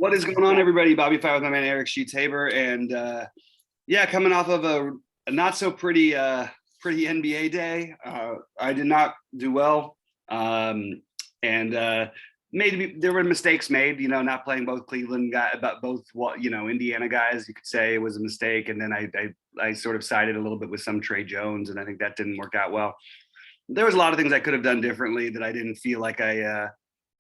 What is going on, everybody? BobbyFi with my man Eric Sheets-Haber, and yeah, coming off of a not so pretty NBA day. I did not do well, and maybe there were mistakes made. Not playing both Cleveland guys, but both Indiana guys. You could say it was a mistake, and then I sort of sided a little bit with some Trey Jones, and I think that didn't work out well. There was a lot of things I could have done differently that I didn't feel like I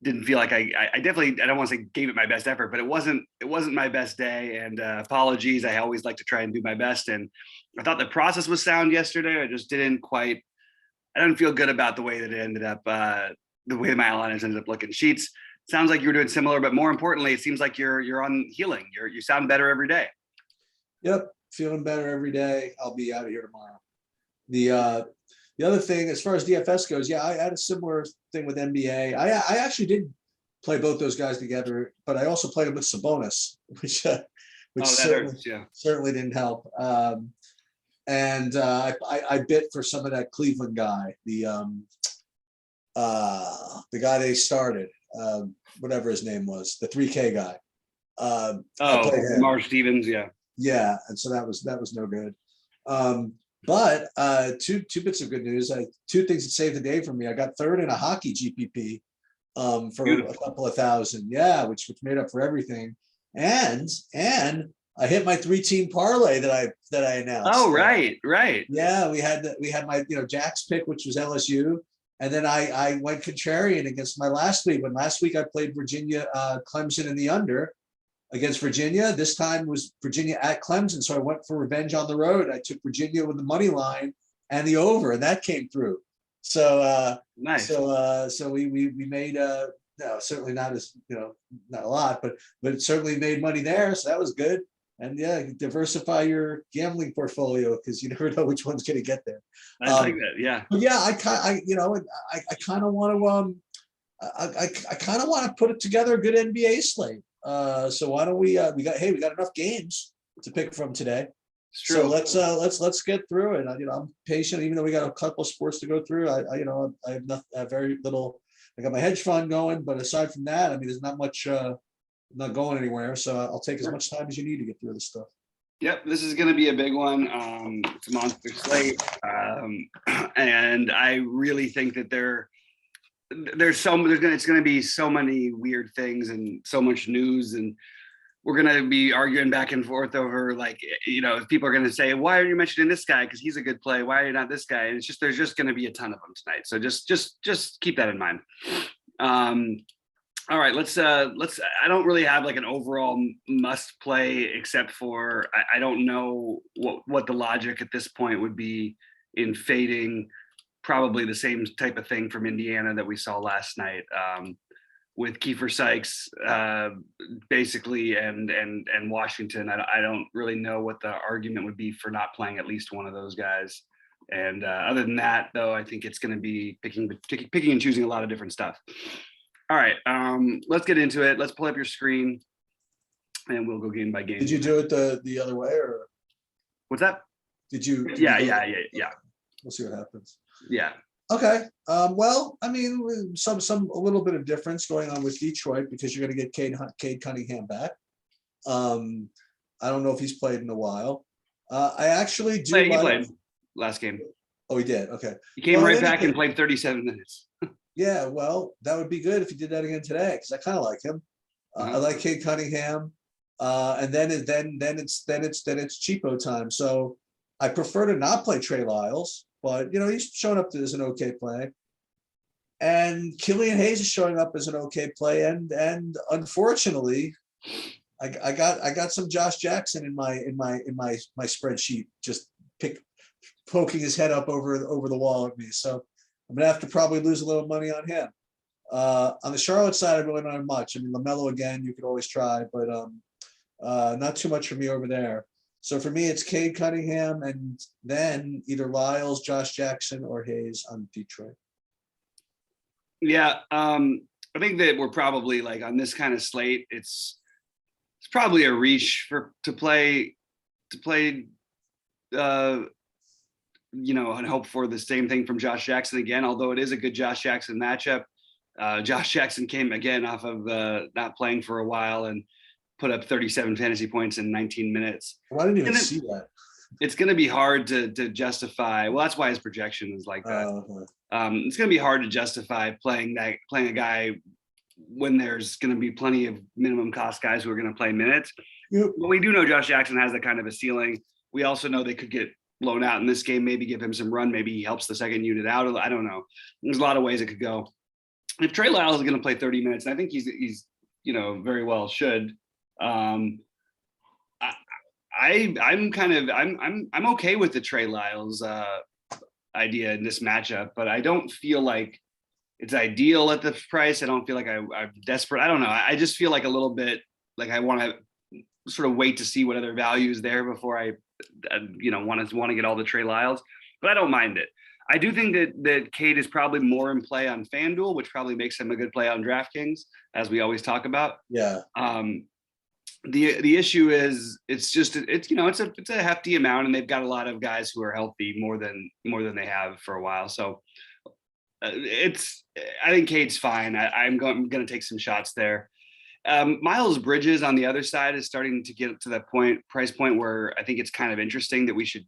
definitely, I don't want to say gave it my best effort, but it wasn't my best day. And apologies. I always like to try and do my best. And I thought the process was sound yesterday. I just didn't feel good about the way that it ended up, the way my lineups ended up looking. Sheets, sounds like you were doing similar, but more importantly, it seems like you're on healing. You sound better every day. Yep. Feeling better every day. I'll be out of here tomorrow. The other thing, as far as DFS goes, yeah, I had a similar thing with NBA. I actually did play both those guys together, but I also played them with Sabonis, which certainly didn't help. And I bit for some of that Cleveland guy, the guy they started, whatever his name was, the 3K guy. Mark Stevens, yeah. Yeah, and so that was no good. But two bits of good news. Two things that saved the day for me. I got third in a hockey GPP for a couple of thousand. Yeah, which made up for everything. And I hit my 3-team parlay that I announced. Oh, right. Yeah, we had my Jack's pick, which was LSU, and then I went contrarian against my last week. When last week I played Virginia, Clemson in the under against Virginia. This time was Virginia at Clemson, so I went for revenge on the road. I took Virginia with the money line and the over, and that came through. So nice. So we made no, certainly not as not a lot, but it certainly made money there. So that was good. And yeah, diversify your gambling portfolio because you never know which one's going to get there. I like that. Yeah. But yeah, I kind of want to I kind of want to put together a good NBA slate. So why don't we got enough games to pick from today. It's true. So let's get through it. I'm patient, even though we got a couple of sports to go through. I have very little. I got my hedge fund going, but aside from that, there's not much. Not going anywhere. So I'll take as much time as you need to get through this stuff. Yep, this is going to be a big one. It's a monster slate, and I really think that it's going to be so many weird things and so much news, and we're going to be arguing back and forth over if people are going to say, why are you mentioning this guy because he's a good play, why are you not this guy? And it's there's just going to be a ton of them tonight, so just keep that in mind. All right, let's I don't really have an overall must play, except for I don't know what the logic at this point would be in fading probably the same type of thing from Indiana that we saw last night, with Kiefer Sykes basically and Washington. I don't really know what the argument would be for not playing at least one of those guys. And other than that, though, I think it's going to be picking and choosing a lot of different stuff. All right, let's get into it. Let's pull up your screen, and we'll go game by game. Did you do it the other way, or what's that? Did you? Yeah. We'll see what happens. Yeah. Okay. Well, some a little bit of difference going on with Detroit because you're going to get Cade Cunningham back. I don't know if he's played in a while. I actually do. He played last game. Oh, he did. Okay. He came right back and played 37 minutes. Yeah, well, that would be good if he did that again today because I kind of like him. I like Cade Cunningham, and then it's cheapo time. So I prefer to not play Trey Lyles, but he's showing up as an okay play, and Killian Hayes is showing up as an okay play, and unfortunately, I got some Josh Jackson in my spreadsheet just poking his head up over the wall at me. So I'm gonna have to probably lose a little money on him. On the Charlotte side, I really don't have much. LaMelo again, you could always try, but not too much for me over there. So for me, it's Cade Cunningham, and then either Lyles, Josh Jackson, or Hayes on Detroit. Yeah, I think that we're probably on this kind of slate. It's probably a reach to play. And hope for the same thing from Josh Jackson again, although it is a good Josh Jackson matchup. Josh Jackson came again off of not playing for a while, and put up 37 fantasy points in 19 minutes. Well, I didn't even see that. It's going to be hard to justify. Well, that's why his projection is like that. It's going to be hard to justify playing a guy when there's going to be plenty of minimum cost guys who are going to play minutes. Yep. But we do know Josh Jackson has that kind of a ceiling. We also know they could get blown out in this game, maybe give him some run. Maybe he helps the second unit out. I don't know. There's a lot of ways it could go. If Trey Lyles is going to play 30 minutes, and I think he's very well should. I'm okay with the Trey Lyles idea in this matchup, but I don't feel like it's ideal at the price. I don't feel like I'm desperate. I don't know. I just feel like a little bit like I want to sort of wait to see what other value is there before I want to get all the Trey Lyles, but I don't mind it. I do think that Cade is probably more in play on FanDuel, which probably makes him a good play on DraftKings, as we always talk about. Yeah. The issue is it's a hefty amount, and they've got a lot of guys who are healthy more than they have for a while. So I think Cade's fine. I'm going to take some shots there. Miles Bridges on the other side is starting to get to that price point where I think it's kind of interesting that we should,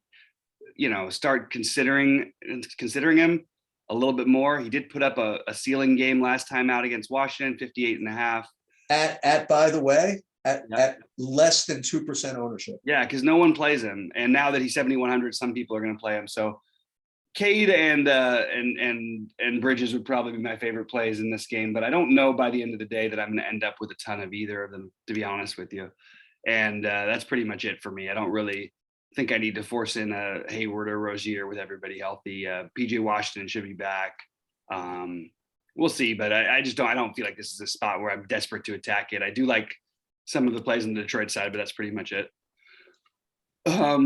start considering him a little bit more. He did put up a ceiling game last time out against Washington, 58.5. By the way, at less than 2% ownership. Yeah, because no one plays him, and now that he's 7,100, some people are going to play him. So Cade and Bridges would probably be my favorite plays in this game, but I don't know by the end of the day that I'm going to end up with a ton of either of them, to be honest with you. And that's pretty much it for me. I don't really think I need to force in a Hayward or Rozier with everybody healthy. PJ Washington should be back. We'll see, but I don't feel like this is a spot where I'm desperate to attack it. I do like some of the plays on the Detroit side, but that's pretty much it. All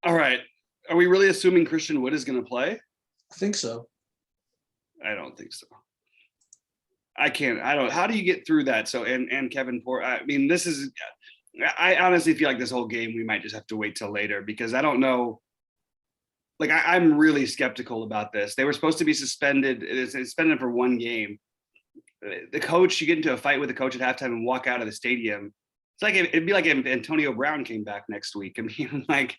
right. Are we really assuming Christian Wood is going to play? I think so. I don't think so. How do you get through that? So, and Kevin Porter, I honestly feel like this whole game, we might just have to wait till later because I don't know. Like, I'm really skeptical about this. They were supposed to be suspended for one game. The coach, you get into a fight with the coach at halftime and walk out of the stadium. It's like, it'd be like if Antonio Brown came back next week. I mean, like,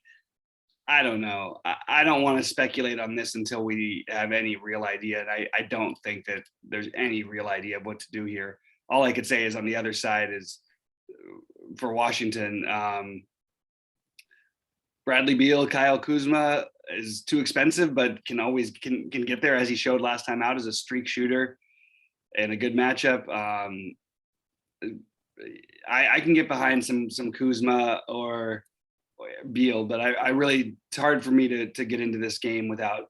I don't know. I don't want to speculate on this until we have any real idea. And I don't think that there's any real idea of what to do here. All I could say is on the other side is for Washington, Bradley Beal, Kyle Kuzma is too expensive, but can get there, as he showed last time out, as a streak shooter and a good matchup. I can get behind some Kuzma or Beal, but I really, it's hard for me to get into this game without,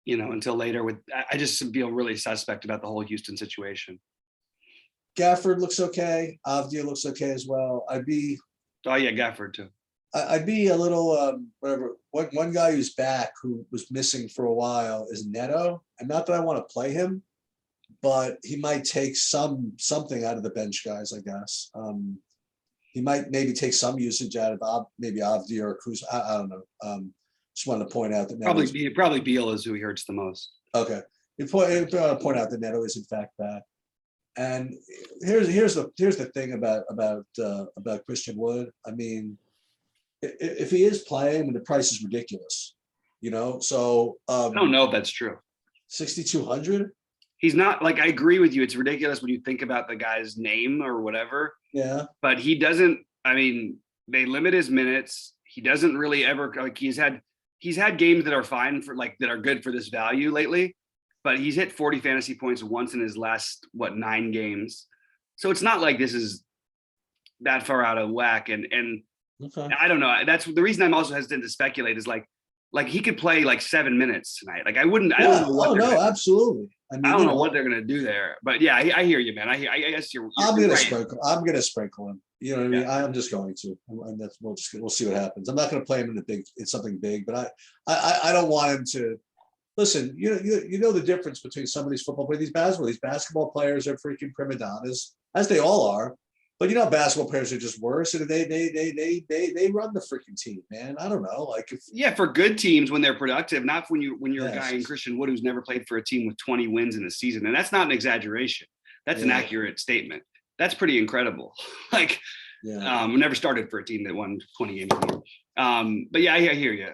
until later. I just feel really suspect about the whole Houston situation. Gafford looks okay. Avdia looks okay as well. Gafford too. I'd be a little whatever. One guy who's back who was missing for a while is Neto, and not that I want to play him, but he might take something out of the bench guys, I guess. He might maybe take some usage out of maybe Avdia or Kuz. I don't know. Just wanted to point out that probably Beal is who he hurts the most. Okay, you point out that Neto is in fact back. And here's the thing about Christian Wood. I mean, if he is playing, the price is ridiculous, So I don't know if that's true. 6,200. He's not, like, I agree with you. It's ridiculous when you think about the guy's name or whatever. Yeah. But he doesn't. I mean, they limit his minutes. He doesn't really ever, like, he's had games that are fine that are good for this value lately. But he's hit 40 fantasy points once in his last 9 games. So it's not like this is that far out of whack. And okay. I don't know. That's the reason I'm also hesitant to speculate is like he could play like 7 minutes tonight. Like I don't know what. Absolutely. I don't know what they're gonna do there. But yeah, I hear you, man. I guess you're I'm gonna right. sprinkle. I'm gonna sprinkle him. You know what I mean? I'm just going to, and we'll see what happens. I'm not gonna play him in something big, but I don't want him to. Listen, you know the difference between some of these football players, these basketball players are freaking prima donnas, as they all are. But basketball players are just worse, and they run the freaking team, man. I don't know, for good teams when they're productive, not when you're a guy in Christian Wood who's never played for a team with 20 wins in a season, and that's not an exaggeration. That's an accurate statement. That's pretty incredible. Yeah. Never started for a team that won 20 games a year. But yeah, I hear you.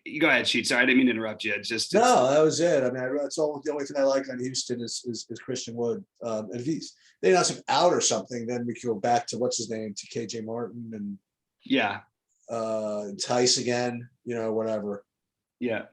You go ahead, Sheet. Sorry, I didn't mean to interrupt you. It's just No, that was it. I mean, that's all. The only thing I like on Houston is Christian Wood. And if they not out or something, then we can go back to what's his name, to KJ Martin and yeah, Tice again. Whatever. Yeah.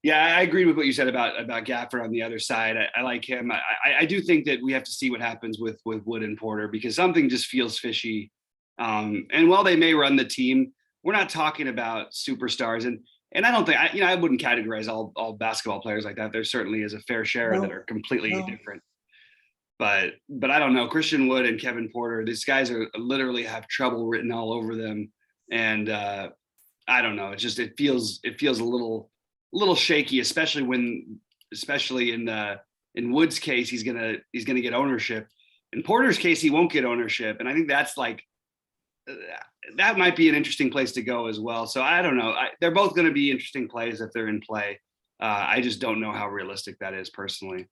Yeah, I agree with what you said about Gafford on the other side. I like him. I do think that we have to see what happens with Wood and Porter, because something just feels fishy. And while they may run the team, we're not talking about superstars. And I don't think I wouldn't categorize all basketball players like that. There certainly is a fair share that are completely different. But I don't know. Christian Wood and Kevin Porter, these guys are literally have trouble written all over them. And I don't know. It feels a little shaky, especially in Wood's case, he's gonna get ownership. In Porter's case, he won't get ownership, and I think that's that might be an interesting place to go as well. So I don't know. They're both going to be interesting plays if they're in play. I just don't know how realistic that is personally.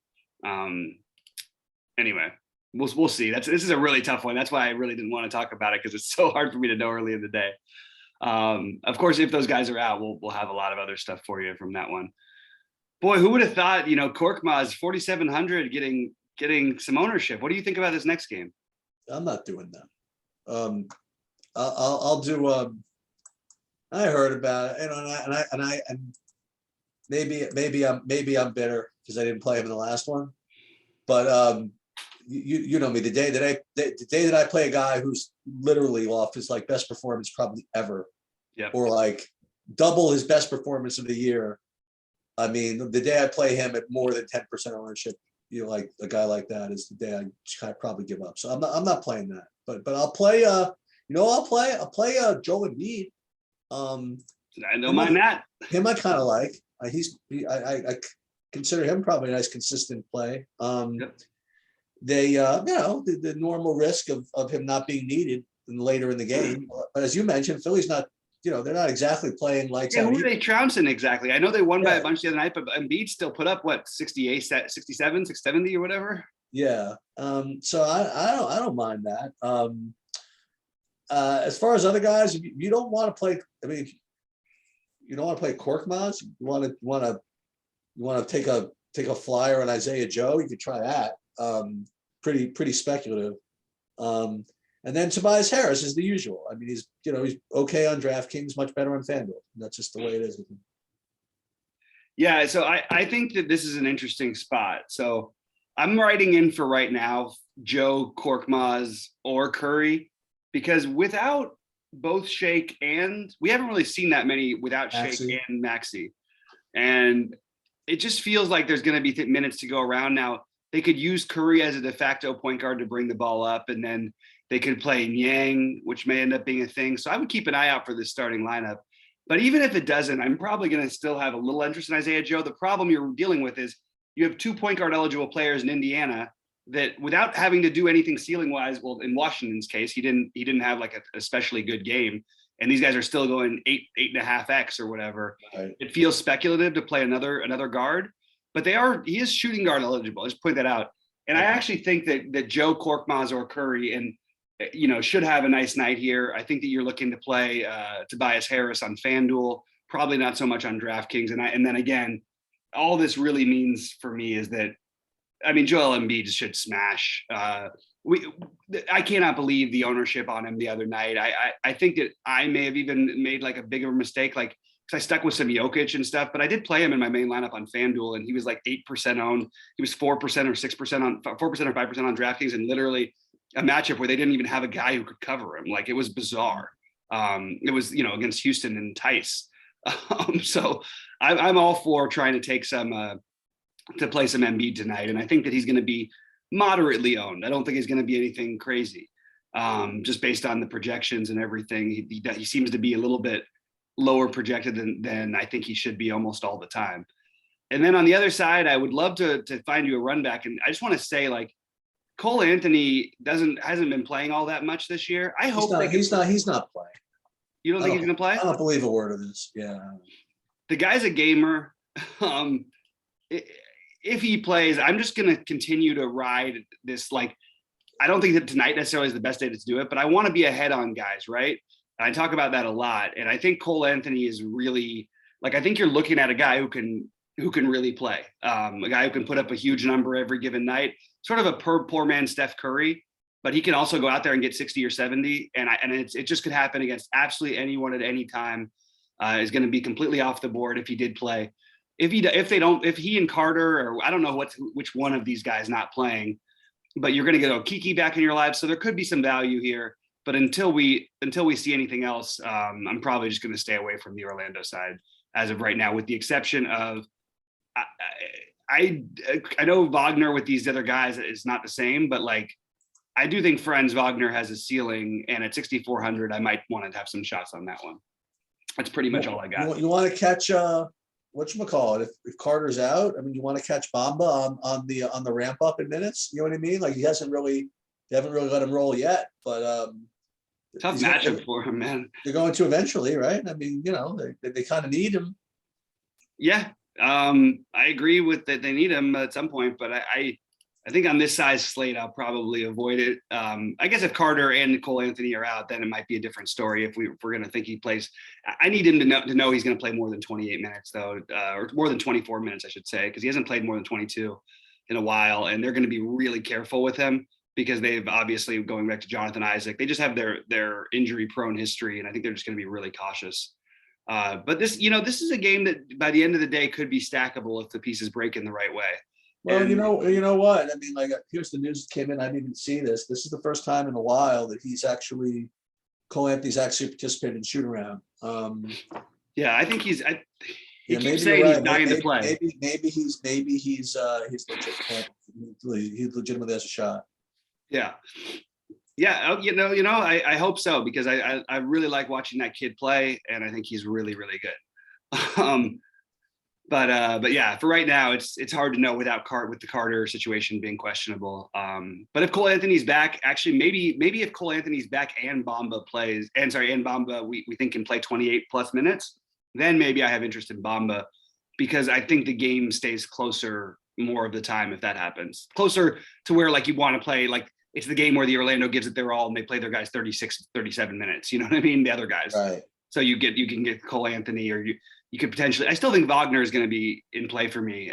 Anyway, we'll see. This is a really tough one. That's why I really didn't want to talk about it, because it's so hard for me to know early in the day. Of course, if those guys are out, we'll have a lot of other stuff for you from that one. Boy, who would have thought, Korkmaz 4,700 getting some ownership. What do you think about this next game? I'm not doing that. I'll do. I heard about it, and maybe I'm bitter because I didn't play him in the last one, but you know me. The day that I play a guy who's literally off his best performance probably ever, or double his best performance of the year. I mean, the day I play him at more than 10% ownership, like a guy like that is the day I probably give up. So I'm not playing that, but I'll play. I'll play Joel Embiid. I don't mind that. Him I kind of like. I consider him probably a nice consistent play. They the normal risk of him not being needed later in the game. But as you mentioned, Philly's not, they're not exactly playing lights out. Who are they trouncing exactly? I know they won by a bunch the other night, but Embiid still put up 68, 67, 670 or whatever. Yeah. So I don't mind that. As far as other guys, you don't want to play. I mean, you don't want to play Korkmaz. You want to take a flyer on Isaiah Joe. You could try that. Pretty speculative. And then Tobias Harris is the usual. I mean, he's okay on DraftKings, much better on FanDuel. That's just the way it is with him. Yeah, so I think that this is an interesting spot. So I'm writing in for right now Joe, Korkmaz, or Curry, because without both Shake and we haven't really seen that many without Shake and Maxey. And it just feels like there's going to be minutes to go around now. They could use Curry as a de facto point guard to bring the ball up, and then they could play Niang, which may end up being a thing. So I would keep an eye out for this starting lineup. But even if it doesn't, I'm probably going to still have a little interest in Isaiah Joe. The problem you're dealing with is you have 2 point guard eligible players in Indiana that, without having to do anything ceiling wise, well, in Washington's case, he didn't have like a especially good game. And these guys are still going 8.5x or whatever. Right. It feels speculative to play another guard. But he is shooting guard eligible. Just point that out. And I actually think that Joe, Korkmaz, or Curry should have a nice night here. I think that you're looking to play Tobias Harris on FanDuel, probably not so much on DraftKings. And then again, all this really means for me is that, I mean, Joel Embiid should smash. I cannot believe the ownership on him the other night. I think that I may have even made a bigger mistake, I stuck with some Jokic and stuff, but I did play him in my main lineup on FanDuel, and he was 8% owned. He was 4% or 6% on 4% or 5% on DraftKings, and literally a matchup where they didn't even have a guy who could cover him. It was bizarre. It was, against Houston and Tice. So I'm all for trying to take to play some Embiid tonight. And I think that he's going to be moderately owned. I don't think he's going to be anything crazy. Just based on the projections and everything, he seems to be a little bit lower projected than I think he should be almost all the time. And then on the other side, I would love to find you a run back. And I just want to say, Cole Anthony hasn't been playing all that much this year. I hope he's not playing. You don't think he's going to play? I don't believe a word of this. Yeah. The guy's a gamer. If he plays, I'm just going to continue to ride this. I don't think that tonight necessarily is the best day to do it, but I want to be ahead on guys, right? And I talk about that a lot. And I think Cole Anthony is really like, I think you're looking at a guy who can really play, a guy who can put up a huge number every given night, sort of a poor man Steph Curry, but he can also go out there and get 60 or 70. And it just could happen against absolutely anyone at any time. Is going to be completely off the board if he did play. If he and Carter, or I don't know which one of these guys not playing, but you're going to get Okiki back in your lives. So there could be some value here, but until we see anything else, I'm probably just going to stay away from the Orlando side as of right now, with the exception of, I know Wagner with these other guys is not the same, but like, I do think Franz Wagner has a ceiling, and at 6,400, I might want to have some shots on that one. That's pretty much all I got. You want to catch whatchamacallit, if Carter's out? I mean, you want to catch Bamba on the ramp up in minutes? You know what I mean? Like, they haven't really let him roll yet, but tough matchup for him, man. They're going to eventually, right? I mean, they kind of need him. Yeah, I agree with that. They need him at some point, but I think on this size slate, I'll probably avoid it. I guess if Carter and Cole Anthony are out, then it might be a different story. If we're going to think he plays, I need him to know he's going to play more than 28 minutes, though, or more than 24 minutes, I should say, because he hasn't played more than 22 in a while, and they're going to be really careful with him because they've obviously, going back to Jonathan Isaac, they just have their injury-prone history, and I think they're just going to be really cautious. But this is a game that by the end of the day could be stackable if the pieces break in the right way. Well, you know what? I mean, like, here's the news that came in. I didn't even see this. This is the first time in a while that Cole Anthony's actually participated in shoot around. Yeah, I think he keeps saying he's dying to play. Maybe he's legit. He legitimately has a shot. Yeah. Yeah, I hope so, because I really like watching that kid play, and I think he's really, really good. But yeah, for right now, it's hard to know with the Carter situation being questionable. But if Cole Anthony's back, actually, maybe if Cole Anthony's back and Bamba we think can play 28 plus minutes, then maybe I have interest in Bamba, because I think the game stays closer more of the time if that happens. Closer to where, like, you want to play, like, it's the game where the Orlando gives it their all and they play their guys 36, 37 minutes. You know what I mean? The other guys. Right. So you can get Cole Anthony, or you could potentially, I still think Wagner is going to be in play for me.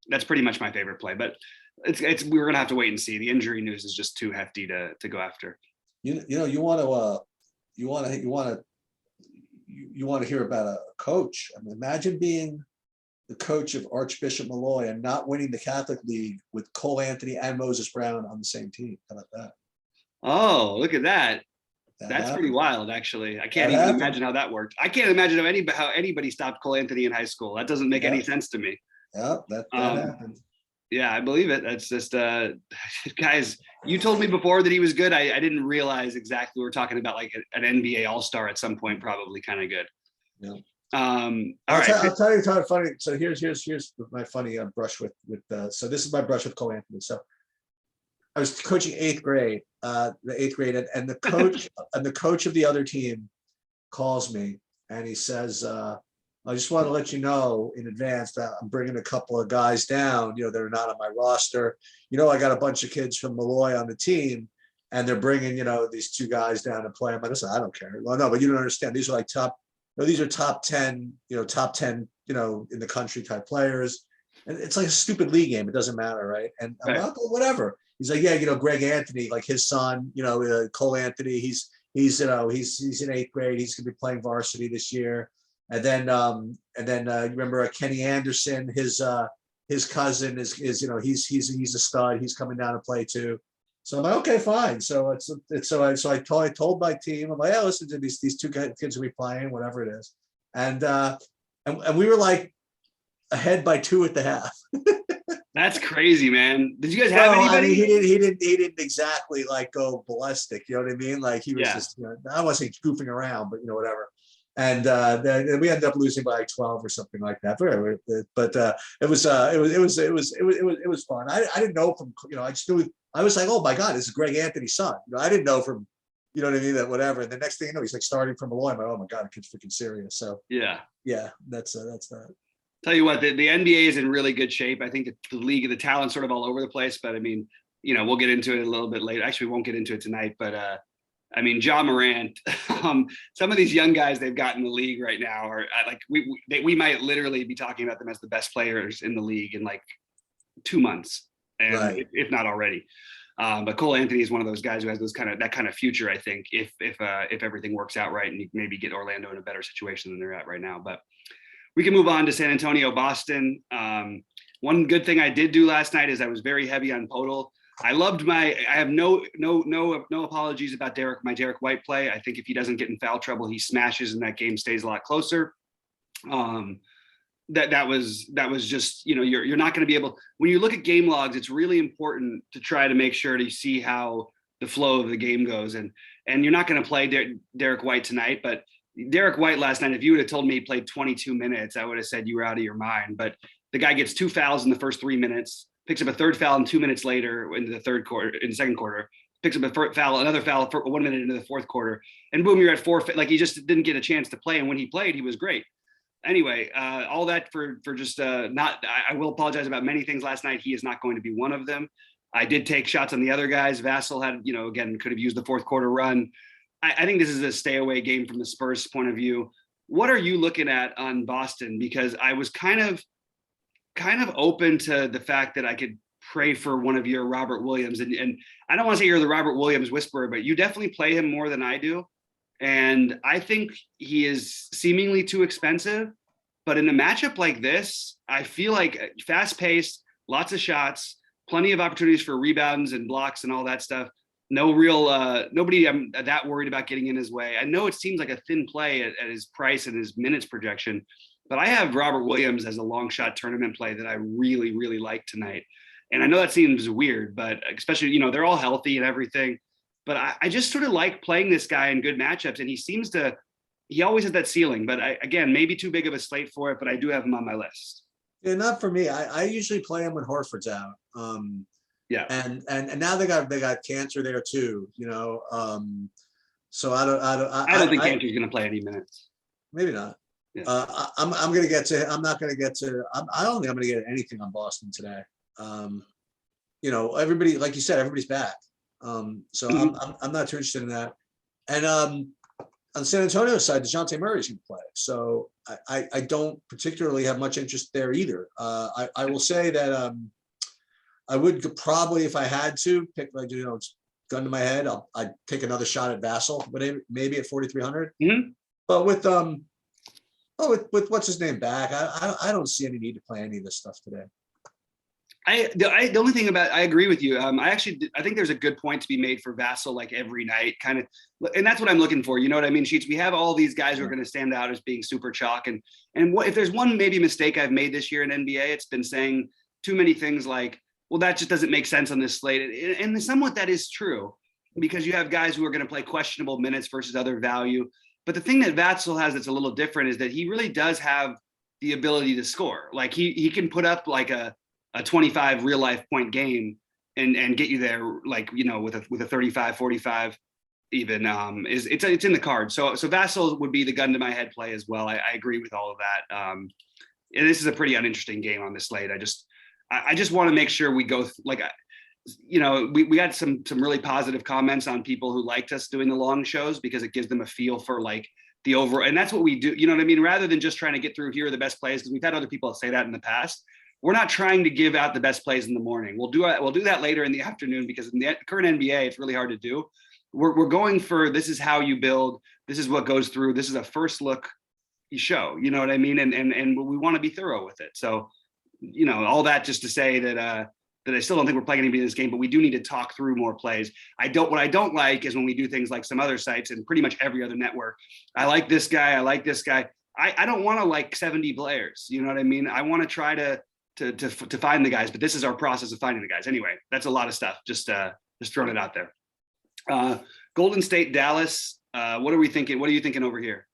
That's pretty much my favorite play, but we're going to have to wait and see. The injury news is just too hefty to go after. You want to hear about a coach. I mean, imagine being the coach of Archbishop Malloy and not winning the Catholic League with Cole Anthony and Moses Brown on the same team. How about that? Oh, look at that. That's pretty wild, actually. I can't even imagine how that worked. I can't imagine how anybody stopped Cole Anthony in high school. That doesn't make any sense to me. Yeah, that happened. Yeah, I believe it. That's just, guys, you told me before that he was good. I didn't realize exactly. We're talking about like an NBA All-Star at some point, probably kind of good. Yeah. I'll tell you something funny. So here's my funny brush with so this is my brush with Cole Anthony. So I was coaching eighth grade, and the coach of the other team calls me and he says, I just want to let you know in advance that I'm bringing a couple of guys down, they're not on my roster. I got a bunch of kids from Malloy on the team, and they're bringing, these two guys down to play. I'm like, listen, I don't care. Well, no, but you don't understand. These are like these are top 10, in the country type players. And it's like a stupid league game. It doesn't matter, right? And I'm like, oh, whatever. He's like, yeah, Greg Anthony, like his son, Cole Anthony, he's in eighth grade. He's gonna be playing varsity this year. And then you remember Kenny Anderson, his cousin is he's a stud. He's coming down to play too. So I'm like, okay, fine. So I told my team, I'm like, yeah, listen to these two kids will be playing, whatever it is. And we were like ahead by 2 at the half. That's crazy, man. Did you guys have anybody? I mean, he didn't exactly like go ballistic. You know what I mean? Like he was just, I wasn't goofing around, but whatever. And then we ended up losing by like 12 or something like that. But it was fun. I didn't know from, I just knew, I was like, oh my God, this is Greg Anthony's son. I didn't know from, you know what I mean, that whatever. And the next thing you know, he's like starting from Malloy. I'm like, oh my God, the kid's freaking serious. So yeah, that's that. Tell you what, the NBA is in really good shape. I think the league, the talent's sort of all over the place, but I mean, we'll get into it a little bit later. Actually, we won't get into it tonight, but I mean, Ja Morant, some of these young guys they've got in the league right now are like, we might literally be talking about them as the best players in the league in like 2 months, and Right. if not already. But Cole Anthony is one of those guys who has that kind of future, I think, if everything works out right and you maybe get Orlando in a better situation than they're at right now. But we can move on to San Antonio, Boston. One good thing I did do last night is I was very heavy on Podol. I have no apologies about my Derek White play. I think if he doesn't get in foul trouble, he smashes and that game stays a lot closer. That was just, you're not going to be able, when you look at game logs, it's really important to try to make sure to see how the flow of the game goes. And you're not going to play Derek White tonight, but Derek White last night, if you would have told me he played 22 minutes, I would have said you were out of your mind. But the guy gets 2 fouls in the first 3 minutes, picks up a third foul in 2 minutes later in the second quarter, picks up a foul, another foul for 1 minute into the fourth quarter, and boom, you're at 4. Like, he just didn't get a chance to play. And when he played, he was great. Anyway, all that for just I will apologize about many things last night. He is not going to be one of them. I did take shots on the other guys. Vassell had, again, could have used the fourth quarter run. I think this is a stay away game from the Spurs point of view. What are you looking at on Boston? Because I was kind of open to the fact that I could pray for one of your Robert Williams. And I don't want to say you're the Robert Williams whisperer, but you definitely play him more than I do. And I think he is seemingly too expensive. But in a matchup like this, I feel like fast paced, lots of shots, plenty of opportunities for rebounds and blocks and all that stuff. No real, nobody I'm that worried about getting in his way. I know it seems like a thin play at his price and his minutes projection, but I have Robert Williams as a long shot tournament play that I really, really like tonight. And I know that seems weird, but especially, they're all healthy and everything. But I just sort of like playing this guy in good matchups. And he always has that ceiling. But again, maybe too big of a slate for it, but I do have him on my list. Yeah, not for me. I usually play him when Horford's out. Yeah. And now they got Cantor there too, so I don't think Cantor's going to play any minutes. Maybe not. Yeah. I'm going to get to. I'm not going to get to. I don't think I'm going to get anything on Boston today. Everybody, like you said, everybody's back. So I'm not too interested in that. And on San Antonio's side, DeJounte Murray's going to play. So I don't particularly have much interest there either. I will say that I would probably, if I had to pick, like, gun to my head, I'd take another shot at Vassell, but maybe at 4,300. Mm-hmm. But with what's his name back, I don't see any need to play any of this stuff today. The only thing I agree with you. I think there's a good point to be made for Vassell, like every night, kind of, and that's what I'm looking for. You know what I mean, Sheets? We have all these guys who are going to stand out as being super chalk, and what if there's one maybe mistake I've made this year in NBA? It's been saying too many things like, well, that just doesn't make sense on this slate, and somewhat that is true because you have guys who are going to play questionable minutes versus other value. But the thing that Vassell has that's a little different is that he really does have the ability to score. Like he can put up like a 25 real life point game and get you there, like, with a 35, 45 even, it's in the card. So Vassell would be the gun to my head play as well. I agree with all of that. And this is a pretty uninteresting game on this slate. I just want to make sure we go we got some really positive comments on people who liked us doing the long shows because it gives them a feel for like the over, and that's what we do. You know what I mean? Rather than just trying to get through here are the best plays, because we've had other people say that in the past. We're not trying to give out the best plays in the morning. We'll do that later in the afternoon, because in the current NBA, it's really hard to do. We're going for, this is how you build. This is what goes through. This is a first look show. You know what I mean? And we want to be thorough with it. So, all that just to say that I still don't think we're playing anybody in this game, but we do need to talk through more plays. What I don't like is when we do things like some other sites and pretty much every other network. I like this guy. I like this guy. I don't want to like 70 players. You know what I mean? I want to try to find the guys, but this is our process of finding the guys. Anyway, that's a lot of stuff. Just throwing it out there. Golden State, Dallas. What are we thinking? What are you thinking over here?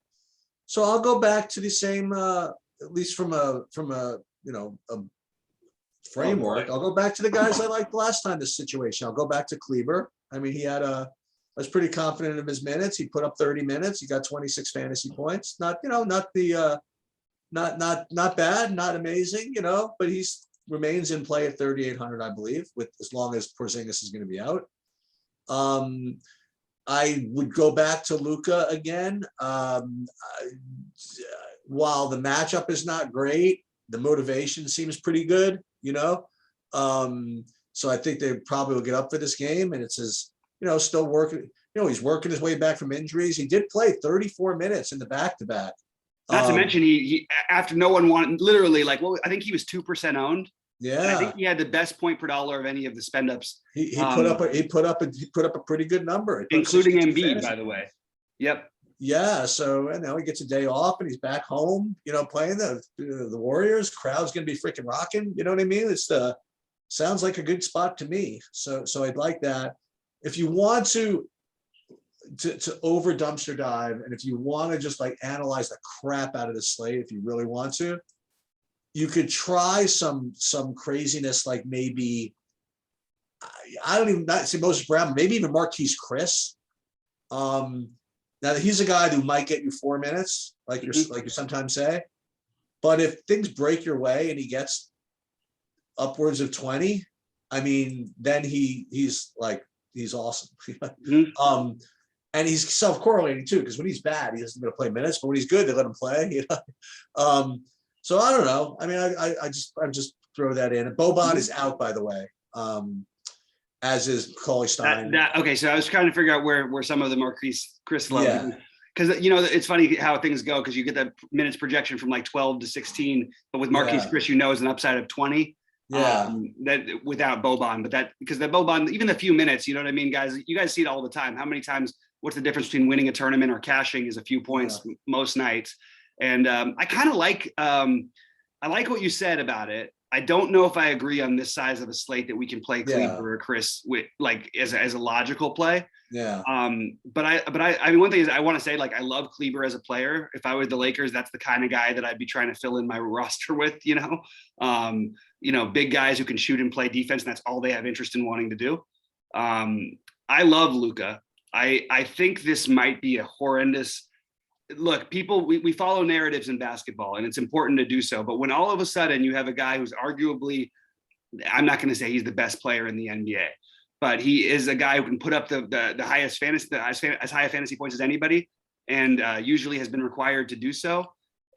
So I'll go back to the same, at least from a framework. I'll go back to the guys I liked last time this situation. I'll go back to Kleber. I mean, I was pretty confident of his minutes. He put up 30 minutes. He got 26 fantasy points. Not bad, not amazing, but he's remains in play at 3,800, I believe, with as long as Porzingis is going to be out. I would go back to Luka again. While the matchup is not great, the motivation seems pretty good, you know. So I think they probably will get up for this game, and it's his, you know, still working. You know, he's working his way back from injuries. He did play 34 minutes in the back-to-back. Not to mention he after no one wanted, literally, like, well, I think he was 2% owned. Yeah, and I think he had the best point per dollar of any of the spend ups. He put up a pretty good number, including Embiid, by the way. Yep. Yeah, so and now he gets a day off and he's back home, you know, playing the Warriors. Crowd's gonna be freaking rocking. You know what I mean? It's sounds like a good spot to me. So I'd like that. If you want to over dumpster dive, and if you want to just like analyze the crap out of the slate, if you really want to, you could try some craziness, like maybe I don't even not say Moses Brown, maybe even Marquise Chris. Now he's a guy who might get you 4 minutes, like you sometimes say. But if things break your way and he gets upwards of 20, I mean, then he's awesome. And he's self-correlating too, because when he's bad, he doesn't going to play minutes, but when he's good, they let him play. You know? So I don't know. I mean, I just throw that in. And Boban is out, by the way, as is Cauley Stein. Okay, so I was trying to figure out where some of the Marquise Chris love, because you know it's funny how things go, because you get that minutes projection from like 12 to 16, but with Marquise Chris, you know, is an upside of 20. That without Boban, but that because the Boban, even the few minutes, you know what I mean, guys. You guys see it all the time. How many times? What's the difference between winning a tournament or cashing? Is a few points most nights. And I kind of like I like what you said about it. I don't know if I agree on this size of a slate that we can play Kleber or Chris with like as a logical play. Yeah. But I mean, one thing is I want to say, like, I love Kleber as a player. If I was the Lakers, that's the kind of guy that I'd be trying to fill in my roster with, you know, big guys who can shoot and play defense. And that's all they have interest in wanting to do. I love Luka. I think this might be a horrendous look. People, we follow narratives in basketball, and it's important to do so. But when all of a sudden you have a guy who's arguably, I'm not going to say he's the best player in the NBA, but he is a guy who can put up the highest fantasy, as high a fantasy points as anybody, and usually has been required to do so.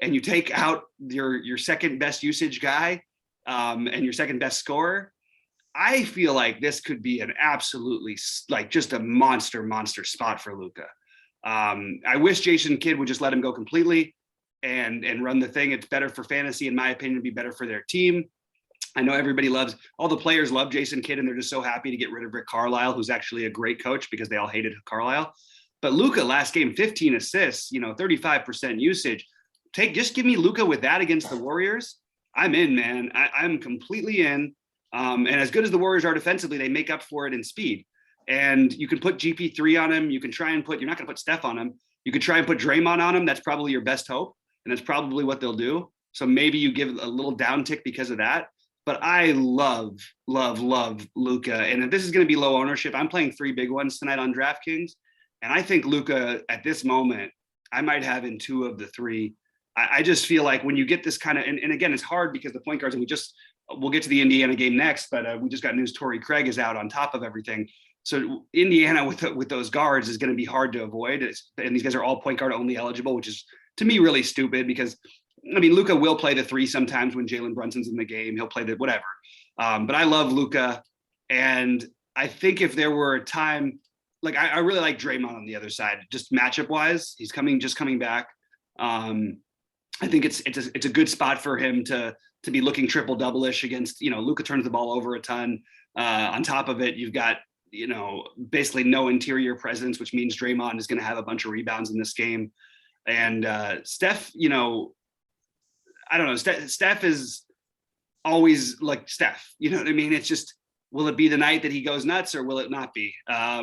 And you take out your second best usage guy and your second best scorer. I feel like this could be an absolutely like just a monster spot for Luka. I wish Jason Kidd would just let him go completely and run the thing. It's better for fantasy, in my opinion, to be better for their team. I know all the players love Jason Kidd, and they're just so happy to get rid of Rick Carlisle, who's actually a great coach, because they all hated Carlisle. But Luka last game, 15 assists, 35% usage. Just give me Luka with that against the Warriors. I'm in, man. I'm completely in. And as good as the Warriors are defensively, they make up for it in speed. And you can put GP3 on him. You can try and you're not going to put Steph on him. You could try and put Draymond on him. That's probably your best hope. And that's probably what they'll do. So maybe you give a little downtick because of that. But I love Luka. And if this is going to be low ownership, I'm playing 3 big ones tonight on DraftKings. And I think Luka at this moment, I might have in 2 of the 3. I just feel like when you get this kind of, and again, it's hard because the point guards, and we'll get to the Indiana game next, but we just got news Torrey Craig is out on top of everything. So Indiana with those guards is going to be hard to avoid. And these guys are all point guard only eligible, which is to me really stupid, because I mean, Luka will play the 3 sometimes when Jalen Brunson's in the game. He'll play the whatever. But I love Luka. And I think if there were a time, like I really like Draymond on the other side, just matchup wise, he's coming back. I think it's a good spot for him to be looking triple double-ish against, Luka turns the ball over a ton. On top of it, you've got, basically no interior presence, which means Draymond is going to have a bunch of rebounds in this game. And Steph, I don't know, Steph is always like Steph, you know what I mean? It's just, will it be the night that he goes nuts or will it not be? I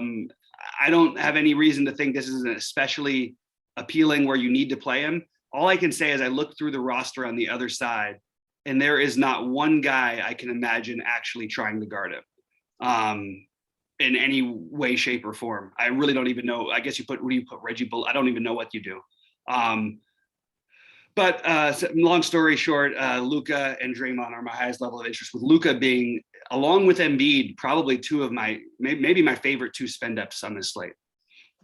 don't have any reason to think this is an especially appealing where you need to play him. All I can say is I look through the roster on the other side, and there is not one guy I can imagine actually trying to guard him in any way, shape, or form. I really don't even know. I guess what do you put Reggie Bull? I don't even know what you do. But long story short, Luka and Draymond are my highest level of interest, with Luka being, along with Embiid, probably two of my, maybe my favorite two spend-ups on this slate.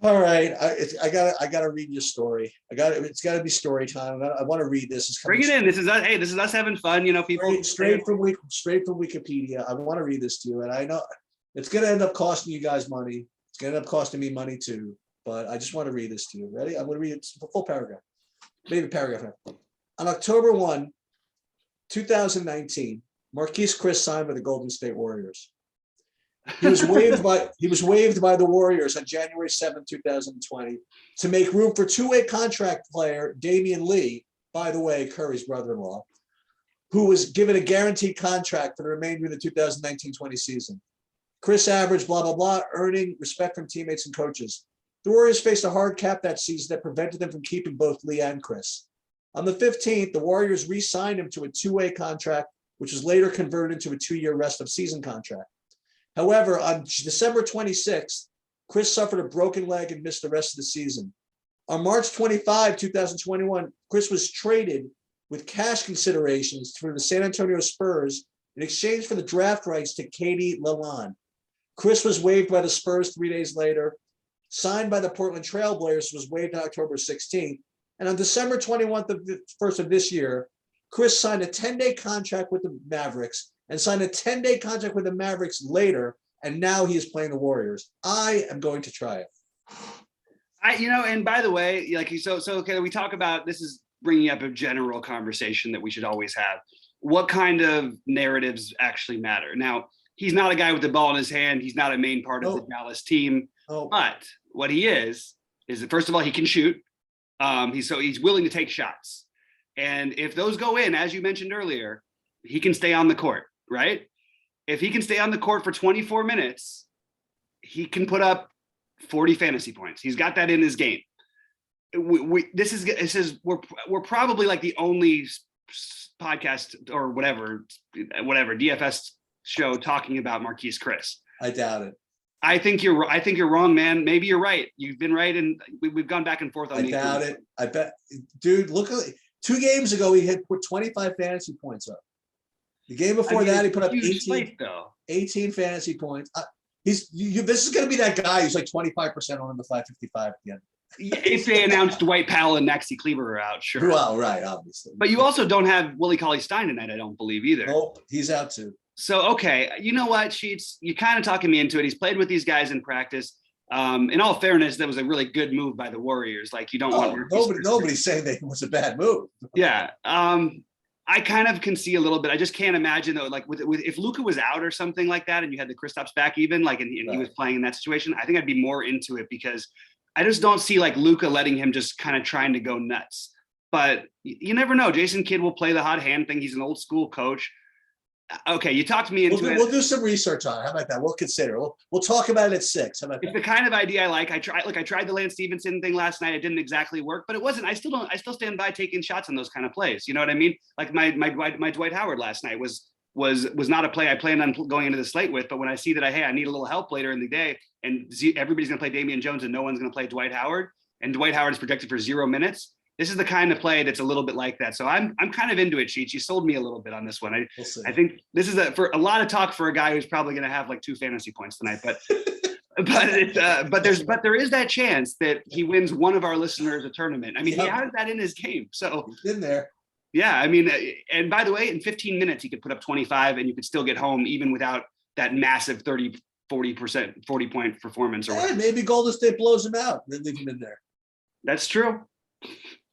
All right, I gotta read your story. It's gotta be story time. I want to read this. It's coming Bring it in. This is us. Hey, this is us having fun. You know, people straight from Wikipedia. I want to read this to you, and I know it's gonna end up costing you guys money. It's gonna end up costing me money too. But I just want to read this to you. Ready? I'm gonna read it, a full paragraph, maybe paragraph. On October 1, 2019, Marquise Chris signed by the Golden State Warriors. He was waived by the Warriors on January 7, 2020, to make room for two-way contract player Damian Lee, by the way, Curry's brother-in-law, who was given a guaranteed contract for the remainder of the 2019-20 season. Chris averaged blah, blah, blah, earning respect from teammates and coaches. The Warriors faced a hard cap that season that prevented them from keeping both Lee and Chris. On the 15th, the Warriors re-signed him to a two-way contract, which was later converted into a two-year rest of season contract. However, on December 26th, Chris suffered a broken leg and missed the rest of the season. On March 25, 2021, Chris was traded with cash considerations for the San Antonio Spurs in exchange for the draft rights to Katie Lalonde. Chris was waived by the Spurs 3 days later, signed by the Portland Trail Blazers, was waived on October 16th, and on December 21st of this year, Chris signed a 10-day contract with the Mavericks and signed a 10-day contract with the Mavericks later, and now he is playing the Warriors. I am going to try it. And by the way, okay, we talk about, this is bringing up a general conversation that we should always have. What kind of narratives actually matter? Now, he's not a guy with the ball in his hand. He's not a main part of the Dallas team. But what he is that, first of all, he can shoot. He's willing to take shots. And if those go in, as you mentioned earlier, he can stay on the court, right? If he can stay on the court for 24 minutes, he can put up 40 fantasy points. He's got that in his game. We're probably like the only podcast or whatever DFS show talking about Marquise Chris. I doubt it. I think you're wrong, man. Maybe you're right. You've been right, and we've gone back and forth on. I doubt it. I bet, dude. Look, 2 games ago he had put 25 fantasy points up. The game before that he put up 18 fantasy points. This is going to be that guy who's like 25% on the 555 at the end. If they announced Dwight Powell and Maxi Kleber are out, sure. Well, right, obviously. But you also don't have Willie Cauley-Stein tonight, I don't believe either. Nope, he's out too. So, okay, you know what, Sheets? You're kind of talking me into it. He's played with these guys in practice. In all fairness, that was a really good move by the Warriors. Like, you don't want nobody's saying that it was a bad move. Yeah. I kind of can see a little bit. I just can't imagine though, like with if Luka was out or something like that, and you had the Kristaps back even, like, and he was playing in that situation, I think I'd be more into it, because I just don't see like Luka letting him just kind of trying to go nuts. But you never know. Jason Kidd will play the hot hand thing. He's an old school coach. Okay, you talked me into it. We'll do some research on it. How about that? We'll consider. We'll talk about it at 6. How about that? It's the kind of idea I like. I tried the Lance Stevenson thing last night. It didn't exactly work, but it wasn't. I still stand by taking shots on those kind of plays. You know what I mean? Like my Dwight Howard last night was not a play I planned on going into the slate with. But when I see that I need a little help later in the day, and everybody's going to play Damian Jones and no one's going to play Dwight Howard, and Dwight Howard is projected for 0 minutes. This is the kind of play that's a little bit like that. So I'm kind of into it, Cheech. You sold me a little bit on this one. I think this is for a lot of talk for a guy who's probably going to have like 2 fantasy points tonight. But there is that chance that he wins one of our listeners a tournament. I mean, he has that in his game. So he's in there. Yeah, I mean, and by the way, in 15 minutes he could put up 25, and you could still get home even without that massive 40-point performance. Or maybe Golden State blows him out and then leave him in there. That's true.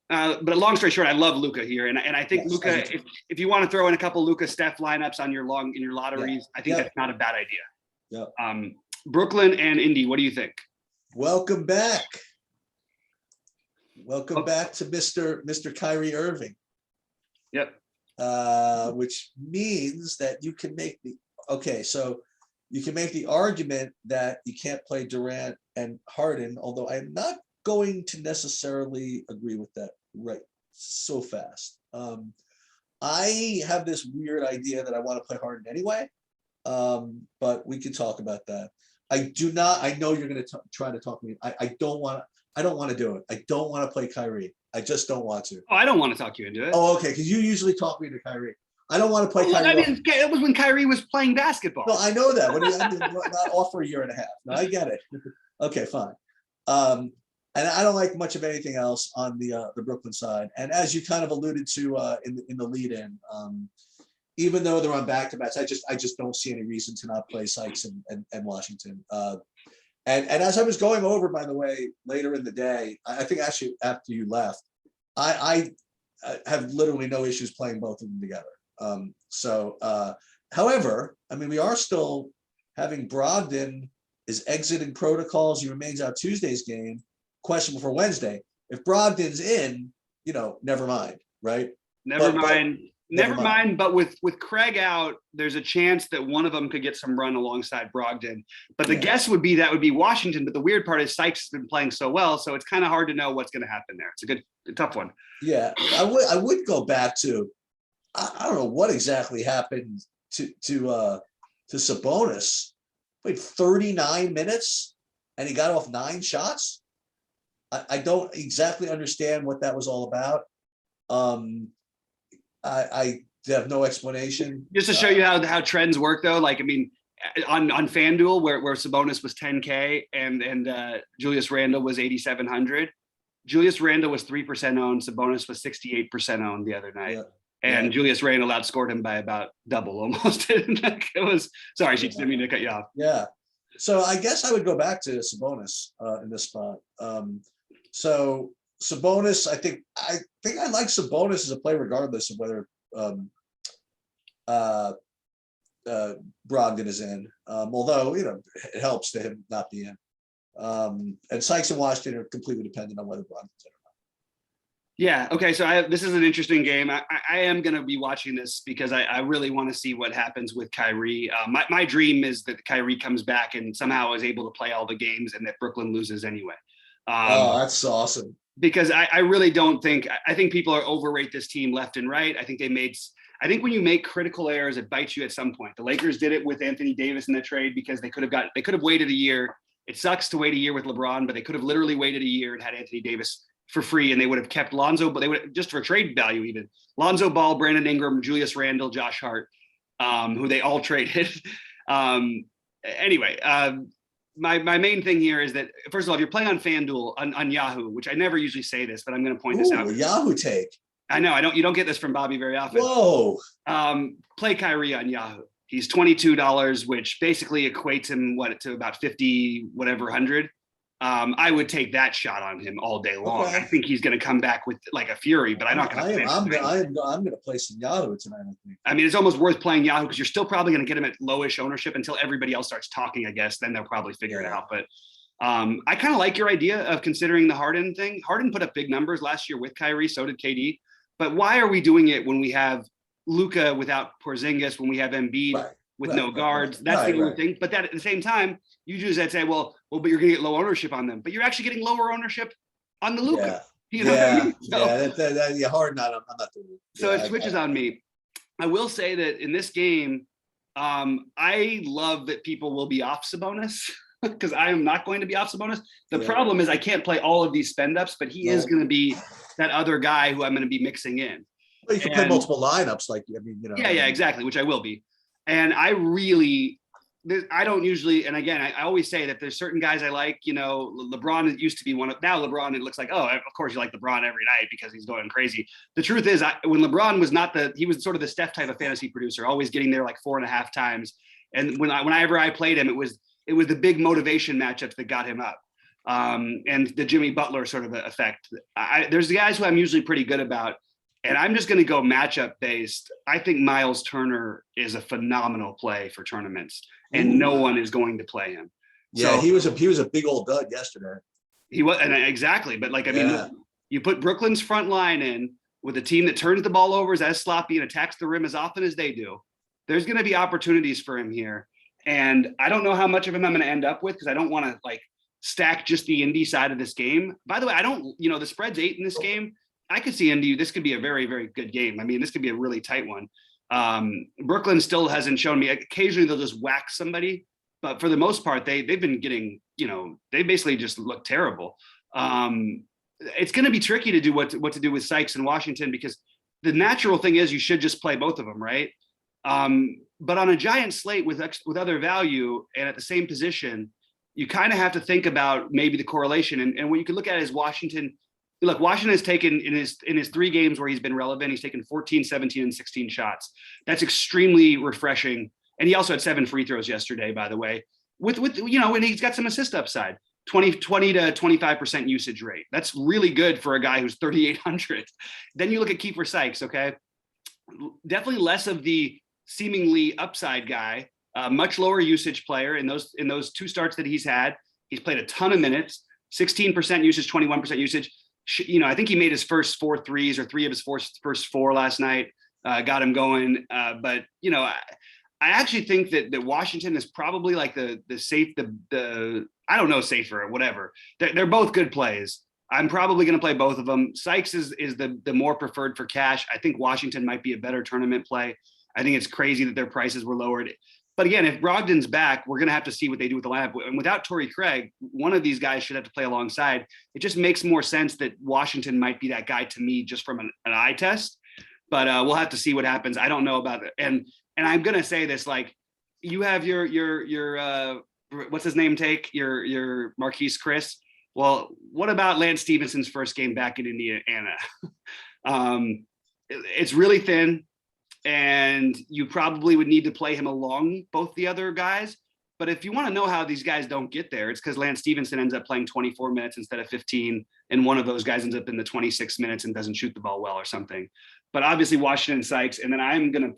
But long story short, I love Luka here, and I think Luka. If you want to throw in a couple Luka Steph lineups on your lotteries, I think that's not a bad idea. Yeah. Brooklyn and Indy, what do you think? Welcome back. Welcome back to Mr. Kyrie Irving. Yep. Which means that you can make the argument that you can't play Durant and Harden, although I'm not going to necessarily agree with that right so fast. I have this weird idea that I want to play Harden anyway, but we could talk about that. I do not. I know you're going to try to talk me. I don't want. I don't want to do it. I don't want to play Kyrie. I just don't want to. Oh, I don't want to talk you into it. Oh, okay. Because you usually talk me into Kyrie. I don't want to play Well, Kyrie. I mean, it was when Kyrie was playing basketball. No, I know that. What do you? I mean, not off for a year and a half. No, I get it. Okay, fine. And I don't like much of anything else on the Brooklyn side. And as you kind of alluded to in the lead-in, even though they're on back-to-backs, I just don't see any reason to not play Sykes and Washington. And as I was going over, by the way, later in the day, I think actually after you left, I have literally no issues playing both of them together. However, I mean, we are still having Brogdon is exiting protocols. He remains out Tuesday's game. Questionable for Wednesday. If Brogdon's in, never mind, right? Never mind. But with Craig out, there's a chance that one of them could get some run alongside Brogdon. But the guess would be that would be Washington. But the weird part is Sykes has been playing so well, so it's kind of hard to know what's going to happen there. It's a tough one. Yeah, I would go back to I don't know what exactly happened to Sabonis. Played 39 minutes and he got off 9 shots. I don't exactly understand what that was all about. I have no explanation. Just to show you how trends work, though. Like, I mean, on FanDuel, where Sabonis was 10K and Julius Randle was 8,700. Julius Randle was 3% owned. Sabonis was 68% owned the other night. Yeah. And Julius Randle outscored him by about double almost. It was sorry, she didn't mean to cut you off. Yeah. So I guess I would go back to Sabonis in this spot. So Sabonis, I think I like Sabonis as a play regardless of whether Brogdon is in. Although it helps to him not be in. And Sykes and Washington are completely dependent on whether Brogdon's in or not. Yeah. Okay. So this is an interesting game. I am going to be watching this because I really want to see what happens with Kyrie. My dream is that Kyrie comes back and somehow is able to play all the games and that Brooklyn loses anyway. That's awesome. Because I really don't think – I think people are overrate this team left and right. I think when you make critical errors, it bites you at some point. The Lakers did it with Anthony Davis in the trade because they could have waited a year. It sucks to wait a year with LeBron, but they could have literally waited a year and had Anthony Davis for free, and they would have kept Lonzo, but they would just for trade value even. Lonzo Ball, Brandon Ingram, Julius Randle, Josh Hart, who they all traded. Anyway, my main thing here is that, first of all, if you're playing on FanDuel on Yahoo, which I never usually say this, but I'm going to point this out. Yahoo take. I know you don't get this from Bobby very often. Whoa. Play Kyrie on Yahoo. He's $22, which basically equates him to about 50 whatever 100. I would take that shot on him all day long. Okay. I think he's going to come back with like a fury, but I'm not going to. I'm going to play some Yahoo tonight. I mean, it's almost worth playing Yahoo because you're still probably going to get him at lowish ownership until everybody else starts talking. I guess then they'll probably figure it out. But I kind of like your idea of considering the Harden thing. Harden put up big numbers last year with Kyrie, so did KD. But why are we doing it when we have Luka without Porzingis, when we have Embiid with no guards? That's the only thing. But that at the same time, you just say, well, but you're going to get low ownership on them. But you're actually getting lower ownership on the Luka. You know what I mean? So, hard not. I'm not doing it. So it switches on me. I will say that in this game, I love that people will be off Sabonis because I am not going to be off Sabonis. The problem is I can't play all of these spend ups, but he is going to be that other guy who I'm going to be mixing in. Well, you can play multiple lineups, Yeah, exactly, which I will be. And I don't usually, and again, I always say that there's certain guys I like, LeBron used to be one of, now LeBron, it looks like, oh, of course you like LeBron every night because he's going crazy. The truth is when LeBron was he was sort of the Steph type of fantasy producer, always getting there like 4.5 times. And whenever I played him, it was the big motivation matchups that got him up. And the Jimmy Butler sort of effect. There's the guys who I'm usually pretty good about. And I'm just going to go matchup based. I think Miles Turner is a phenomenal play for tournaments, and no one is going to play him. Yeah, so, he was a big old dud yesterday. He was, and exactly. But you put Brooklyn's front line in with a team that turns the ball over, is as sloppy, and attacks the rim as often as they do. There's going to be opportunities for him here, and I don't know how much of him I'm going to end up with because I don't want to stack just the Indy side of this game. By the way, I don't. The spread's 8 in this game. I could see Indy. This could be a very, very good game. I mean, this could be a really tight one. Brooklyn still hasn't shown me. Occasionally, they'll just whack somebody. but for the most part, they've been getting, they basically just look terrible. It's going to be tricky to do what to do with Sykes in Washington, because the natural thing is you should just play both of them, right? But on a giant slate with other value and at the same position, you kind of have to think about maybe the correlation. And what you can look at is Washington. Look, Washington has taken in his 3 games where he's been relevant, he's taken 14, 17, and 16 shots. That's extremely refreshing. And he also had 7 free throws yesterday, by the way, with and he's got some assist upside, 20 to 25% usage rate. That's really good for a guy who's 3,800. Then you look at Kiefer Sykes, okay? Definitely less of the seemingly upside guy, much lower usage player in those 2 starts that he's had. He's played a ton of minutes, 16% usage, 21% usage. I think he made his first 4 threes or 3 of his first 4 last night, got him going. But I actually think that Washington is probably like the I don't know, safer or whatever. They're both good plays. I'm probably going to play both of them. Sykes is the more preferred for cash. I think Washington might be a better tournament play. I think it's crazy that their prices were lowered. But again, if Brogdon's back, we're going to have to see what they do with the lineup. And without Torrey Craig, one of these guys should have to play alongside. It just makes more sense that Washington might be that guy to me, just from an eye test. But we'll have to see what happens. I don't know about it. And I'm going to say this, like, you have your what's his name take? Your Marquise Chris. Well, what about Lance Stevenson's first game back in Indiana? It's really thin. And you probably would need to play him along both the other guys. But if you want to know how these guys don't get there, it's because Lance Stevenson ends up playing 24 minutes instead of 15. And one of those guys ends up in the 26 minutes and doesn't shoot the ball well or something. But obviously Washington Sykes. And then I am going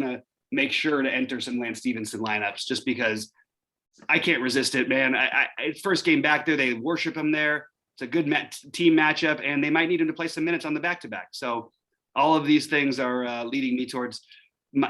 to make sure to enter some Lance Stevenson lineups, just because I can't resist it, man. First game back there, they worship him there. It's a good team matchup, and they might need him to play some minutes on the back-to-back. So all of these things are leading me towards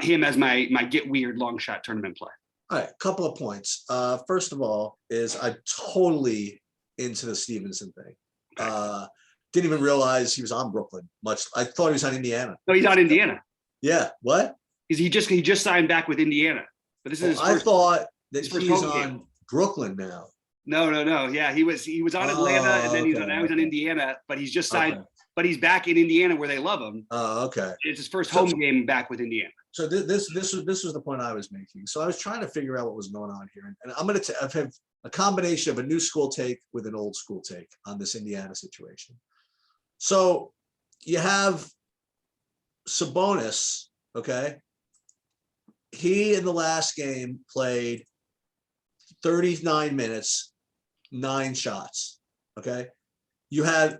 him as my get weird long shot tournament play. All right, couple of points. First of all, is I'm totally into the Stevenson thing. Okay. Didn't even realize he was on Brooklyn. I thought he was on Indiana. No, he's on Indiana. Yeah. What? He just signed back with Indiana. But this is I thought that he's on Brooklyn now. No. Yeah, he was on Atlanta, and then now he's on Indiana. But he's just signed. Okay. But he's back in Indiana where they love him. Oh, okay. It's his first home game back with Indiana. So this was the point I was making. So I was trying to figure out what was going on here, and I'm going to have a combination of a new school take with an old school take on this Indiana situation. So you have Sabonis, okay? He in the last game played 39 minutes, 9 shots. Okay, you had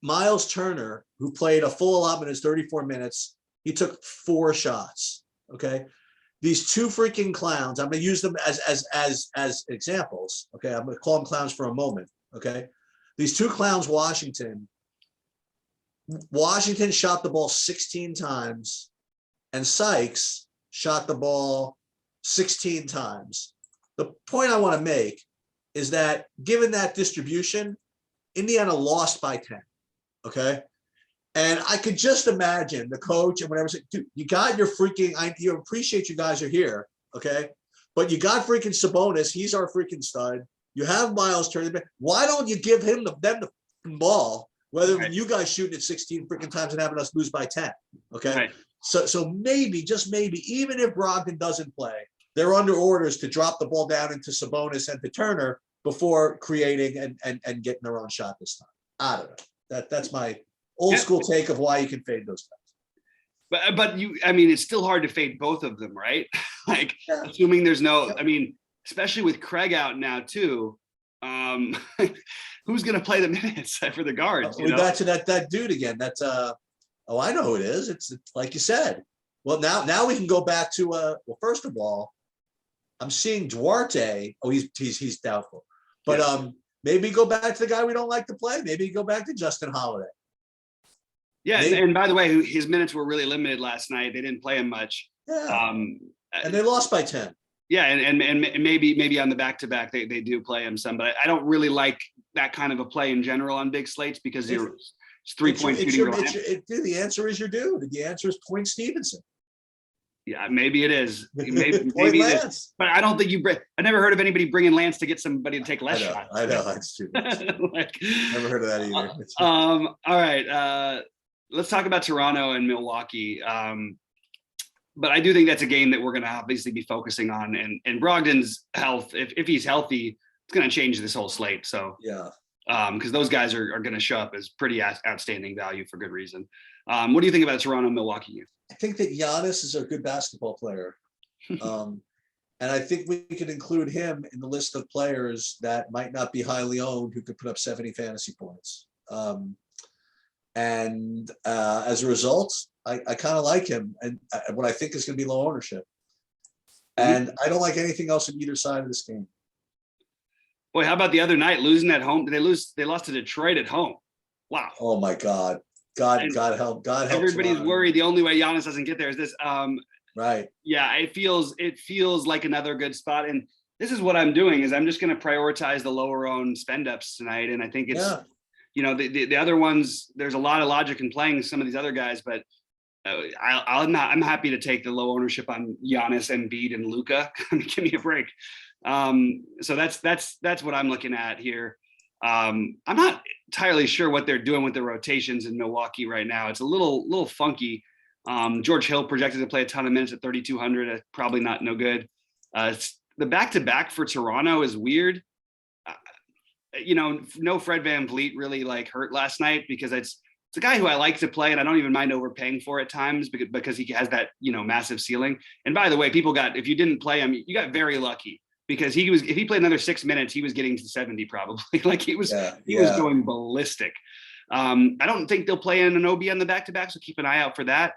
Miles Turner, who played a full allotment, is 34 minutes. He took 4 shots. Okay, these 2 freaking clowns. I'm going to use them as examples. Okay, I'm going to call them clowns for a moment. Okay, these 2 clowns, Washington shot the ball 16 times, and Sykes shot the ball 16 times. The point I want to make is that given that distribution, Indiana lost by 10. Okay. And I could just imagine the coach and whatever said, dude, you got your freaking, you appreciate you guys are here. Okay. But you got freaking Sabonis. He's our freaking stud. You have Miles Turner. Why don't you give him them the ball, whether right. You guys shooting it 16 freaking times and having us lose by 10. Okay. Right. So maybe, just maybe, even if Brogdon doesn't play, they're under orders to drop the ball down into Sabonis and to Turner before creating and getting their own shot this time. I don't know. That's my old school take of why you can fade those guys. But it's still hard to fade both of them, right? Like, assuming there's no, especially with Craig out now too. Who's going to play the minutes for the guards? We got to that dude again. That's oh, I know who it is. It's like you said. Well, now we can go back to well, first of all, I'm seeing Duarte. Oh, he's doubtful. But maybe go back to the guy we don't like to play. Maybe go back to Justin Holiday. Yeah, and by the way, his minutes were really limited last night. They didn't play him much. Yeah. And they lost by 10. Yeah, and maybe on the back-to-back they do play him some, but I don't really like that kind of a play in general on big slates because it's 3-point shooting. The answer is your dude. The answer is Point Stevenson. Yeah, maybe it is. Point Maybe it is. Lance. But I don't think I never heard of anybody bringing Lance to get somebody to take less shots. I know. That's true. Like, Never heard of that either. All right. Let's talk about Toronto and Milwaukee. But I do think that's a game that we're going to obviously be focusing on. And Brogdon's health, if he's healthy, it's going to change this whole slate. So yeah. Because those guys are going to show up as pretty outstanding value for good reason. What do you think about Toronto-Milwaukee game? I think that Giannis is a good basketball player. And I think we could include him in the list of players that might not be highly owned who could put up 70 fantasy points. And as a result, I kind of like him and what I think is going to be low ownership. And I don't like anything else on either side of this game. Boy, how about the other night losing at home? They lost to Detroit at home. Wow. Oh my God. God help. Everybody's Toronto. Worried. The only way Giannis doesn't get there is this. Right. Yeah, it feels like another good spot. And this is what I'm doing is I'm just going to prioritize the lower owned spend ups tonight. And I think it's, the other ones, there's a lot of logic in playing some of these other guys, but I'm happy to take the low ownership on Giannis, Embiid, and Luka. Give me a break. So that's what I'm looking at here. I'm not entirely sure what they're doing with the rotations in Milwaukee right now. It's a little funky. George Hill projected to play a ton of minutes at 3,200. Probably no good. The back-to-back for Toronto is weird. No Fred VanVleet really hurt last night because it's a guy who I like to play and I don't even mind overpaying for at times because he has that, massive ceiling. And by the way, if you didn't play him, you got very lucky. Because if he played another 6 minutes, he was getting to 70 probably. He was going ballistic. I don't think they'll play an Anunoby on the back-to-back, so keep an eye out for that.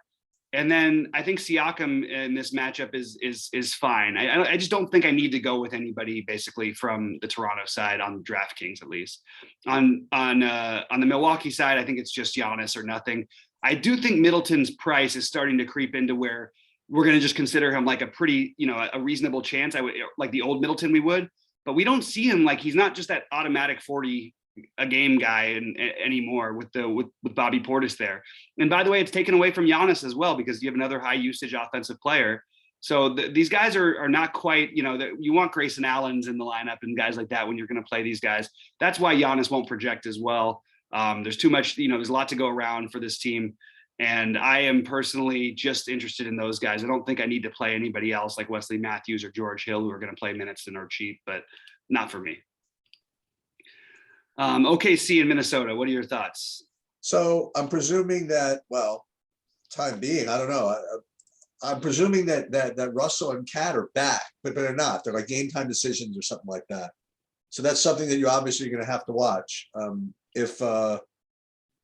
And then I think Siakam in this matchup is fine. I just don't think I need to go with anybody basically from the Toronto side on DraftKings at least. On the Milwaukee side, I think it's just Giannis or nothing. I do think Middleton's price is starting to creep into where we're going to just consider him like a pretty, a reasonable chance. I would like the old Middleton we would, but we don't see him he's not just that automatic 40 a game guy anymore with Bobby Portis there. And by the way, it's taken away from Giannis as well, because you have another high usage offensive player. So these guys are not quite, you want Grayson Allen's in the lineup and guys like that when you're going to play these guys. That's why Giannis won't project as well. There's too much, there's a lot to go around for this team. And I am personally just interested in those guys. I don't think I need to play anybody else like Wesley Matthews or George Hill who are going to play minutes and are cheap, but not for me. OKC in Minnesota. What are your thoughts? So I'm presuming that, time being, I don't know. I'm presuming that Russell and Cat are back, but they're not. They're like game time decisions or something like that. So that's something that you're obviously going to have to watch. If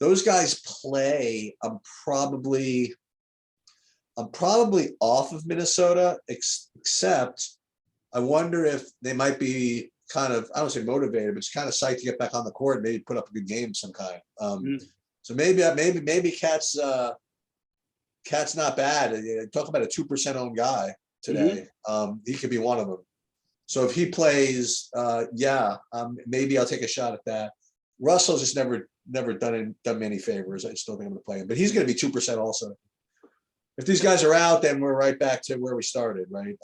those guys play, I'm probably off of Minnesota, except I wonder if they might be kind of, I don't say motivated, but it's kind of psyched to get back on the court and maybe put up a good game of some kind. So maybe Cat's not bad. Talk about a 2% owned guy today. He could be one of them. So if he plays, maybe I'll take a shot at that. Russell's just never done me any favors. I still think I'm going to play him, but he's going to be 2% also. If these guys are out, then we're right back to where we started, right?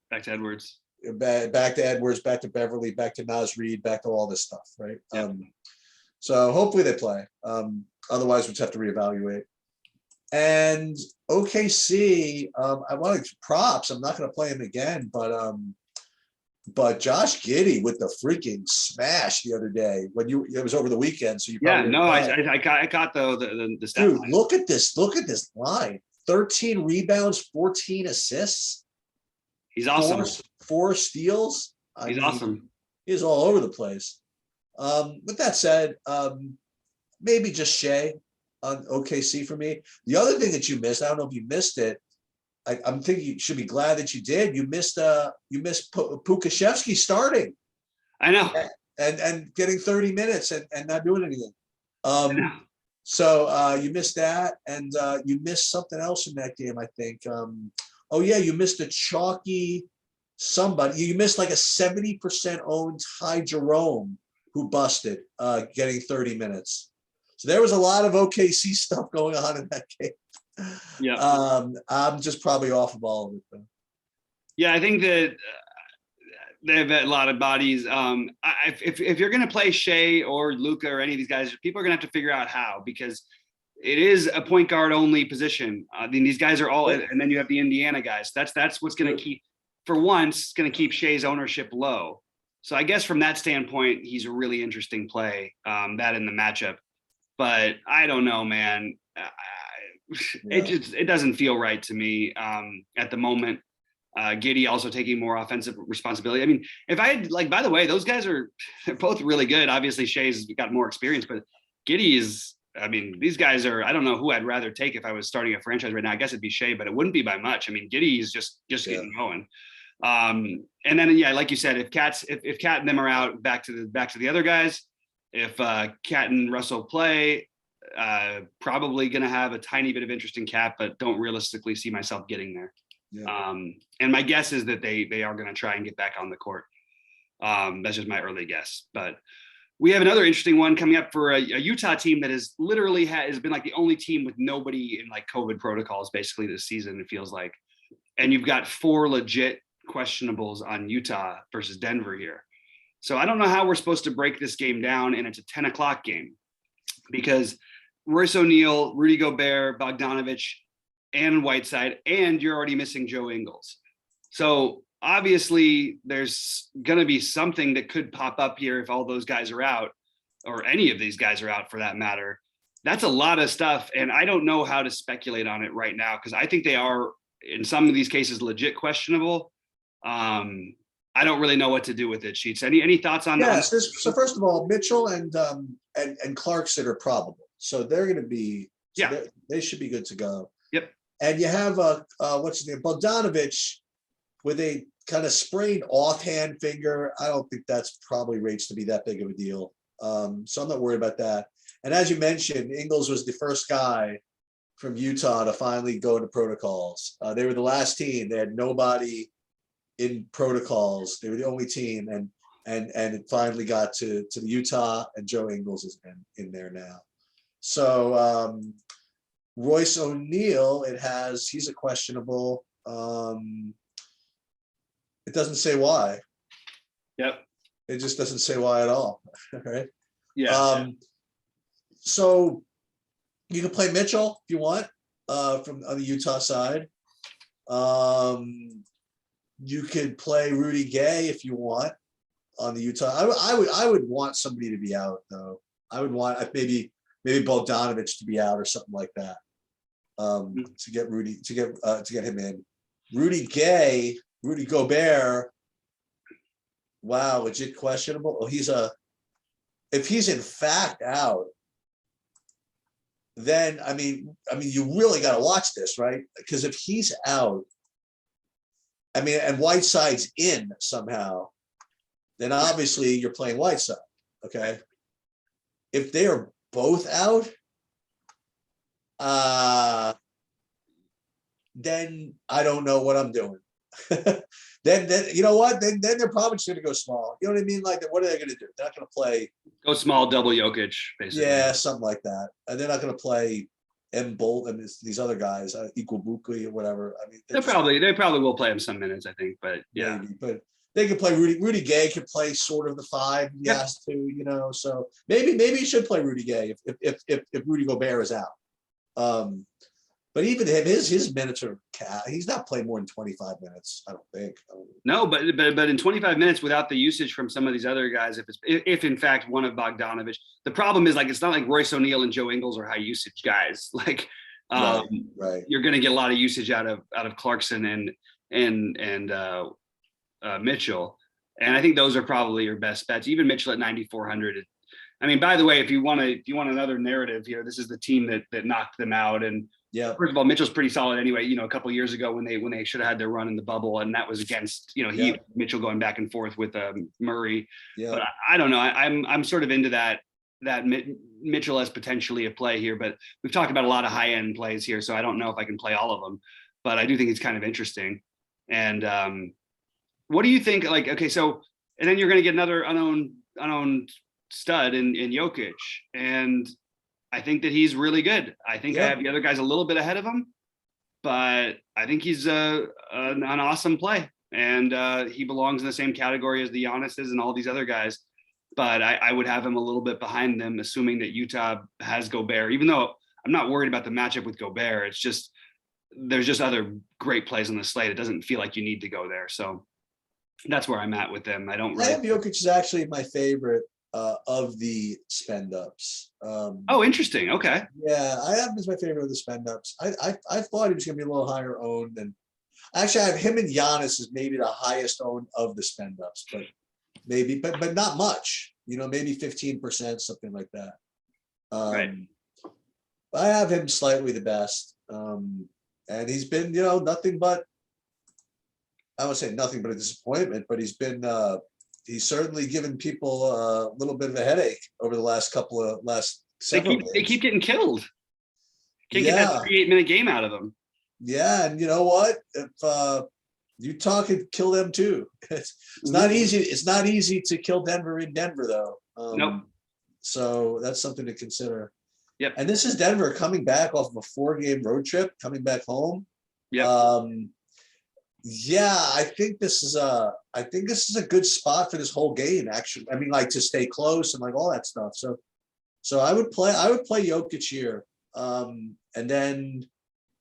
Back to Edwards. Back to Edwards, back to Beverly, back to Naz Reid, back to all this stuff, right? Yep. So hopefully they play. Otherwise, we'll just have to reevaluate. And OKC, I wanted props. I'm not going to play him again, but Josh Giddey with the freaking smash the other day it was over the weekend. So I caught the stat dude. line. Look at this line: 13 rebounds, 14 assists. He's awesome. 4 steals. He's awesome. He's all over the place. With that said, maybe just Shea on OKC for me. The other thing that you missed, I don't know if you missed it. I'm thinking you should be glad that you did. You missed Pukashevsky starting. I know. And getting 30 minutes and not doing anything. So you missed that, and you missed something else in that game, I think. You missed a chalky somebody. You missed like a 70% owned Ty Jerome who busted, getting 30 minutes. So there was a lot of OKC stuff going on in that game. Yeah. I'm just probably off of all of it though. Yeah, I think that they have a lot of bodies. If you're going to play Shea or Luka or any of these guys, people are going to have to figure out how, because it is a point guard only position. I mean, these guys are all, and then you have the Indiana guys. That's what's going to keep, for once, going to keep Shea's ownership low. So I guess from that standpoint, he's a really interesting play, that in the matchup. But I don't know, man. It doesn't feel right to me at the moment. Giddey also taking more offensive responsibility. I mean, if I had, like, by the way, those guys they're both really good. Obviously, Shea's got more experience, but Giddey is, I mean, these guys are, I don't know who I'd rather take if I was starting a franchise right now. I guess it'd be Shea, but it wouldn't be by much. I mean, Giddey is just getting going. And then, yeah, like you said, if Cat and them are out, back to the other guys. If Cat and Russell play, probably going to have a tiny bit of interest in Cat, but don't realistically see myself getting there. Yeah. And my guess is that they are going to try and get back on the court. That's just my early guess. But we have another interesting one coming up for a Utah team that has literally has been like the only team with nobody in like COVID protocols basically this season, it feels like. And you've got 4 legit questionables on Utah versus Denver here. So I don't know how we're supposed to break this game down, and it's a 10 o'clock game because Royce O'Neal, Rudy Gobert, Bogdanovich, and Whiteside, and you're already missing Joe Ingles. So obviously there's going to be something that could pop up here if all those guys are out, or any of these guys are out for that matter. That's a lot of stuff, and I don't know how to speculate on it right now because I think they are, in some of these cases, legit questionable. I don't really know what to do with it. Sheets. Any thoughts on that? So first of all, Mitchell and Clarkson are probable, so they're going to be. So they should be good to go. Yep. And you have what's his name, Bogdanovich, with a kind of sprained offhand finger. I don't think that's probably rates to be that big of a deal. So I'm not worried about that. And as you mentioned, Ingles was the first guy from Utah to finally go into protocols. They were the last team. They had nobody in protocols. They were the only team, and it finally got to the Utah, and Joe Ingles is in there now. So Royce O'Neal, he's a questionable. It doesn't say why. Yep. It just doesn't say why at all. Right. Yeah. So you can play Mitchell if you want, on the Utah side. You could play Rudy Gay if you want on the Utah. I would want somebody to be out though. I would want maybe Bogdanovich to be out or something like that. To get him in. Rudy Gobert. Wow, legit questionable. Oh, if he's in fact out, then I mean you really got to watch this, right? Because if he's out, and Whiteside's in somehow, then obviously you're playing Whiteside. Okay. If they are both out, then I don't know what I'm doing. then you know what? Then they're probably just gonna go small. You know what I mean? Like, what are they gonna do? They're not gonna play go small, double Jokic, basically. Yeah, something like that. And they're not gonna play M. Bolt and these other guys, Equal Buckley or whatever. I mean, they probably will play him some minutes, I think, but yeah. Maybe, but they could play Rudy Gay could play sort of the 5 he has to, so maybe he should play Rudy Gay if Rudy Gobert is out. But even him, his minutes are he's not playing more than 25 minutes, I don't think. No, but in 25 minutes without the usage from some of these other guys, if in fact one of Bogdanovich, the problem is, like, it's not like Royce O'Neal and Joe Ingles are high usage guys. Like, right. You're going to get a lot of usage out of Clarkson and Mitchell, and I think those are probably your best bets. Even Mitchell at 9,400. I mean, by the way, if you want another narrative here, this is the team that knocked them out. And yeah, first of all, Mitchell's pretty solid anyway. A couple of years ago when they should have had their run in the bubble, and that was against Mitchell going back and forth with Murray. Yeah. But I don't know. I'm sort of into that Mitchell as potentially a play here. But we've talked about a lot of high end plays here, so I don't know if I can play all of them. But I do think it's kind of interesting. And what do you think? Like, okay, so and then you're going to get another unknown stud in Jokic, and I think that he's really good. I think I have the other guys a little bit ahead of him, but I think he's an awesome play. And he belongs in the same category as the Giannis's and all these other guys. But I would have him a little bit behind them, assuming that Utah has Gobert, even though I'm not worried about the matchup with Gobert. It's just, there's just other great plays on the slate. It doesn't feel like you need to go there. So that's where I'm at with them. I don't really. I have Jokic is actually my favorite of the spend ups. Oh, interesting. Okay. Yeah, I have him as my favorite of the spend ups. I thought he was going to be a little higher owned than. Actually, I have him and Giannis as maybe the highest owned of the spend ups, but maybe, but not much. Maybe 15%, something like that. Right. I have him slightly the best, and he's been, nothing but. I would say nothing but a disappointment, but he's he's certainly given people a little bit of a headache over the last several games. They keep getting killed. Can't get that 38-minute game out of them. Yeah, and you know what? If Utah could kill them too. It's not easy. It's not easy to kill Denver in Denver, though. Nope. So that's something to consider. Yep. And this is Denver coming back off of a 4-game road trip, coming back home. Yeah. Yeah, I think this is a good spot for this whole game. Actually, I mean, like to stay close and like all that stuff. So I would play Jokic here. And then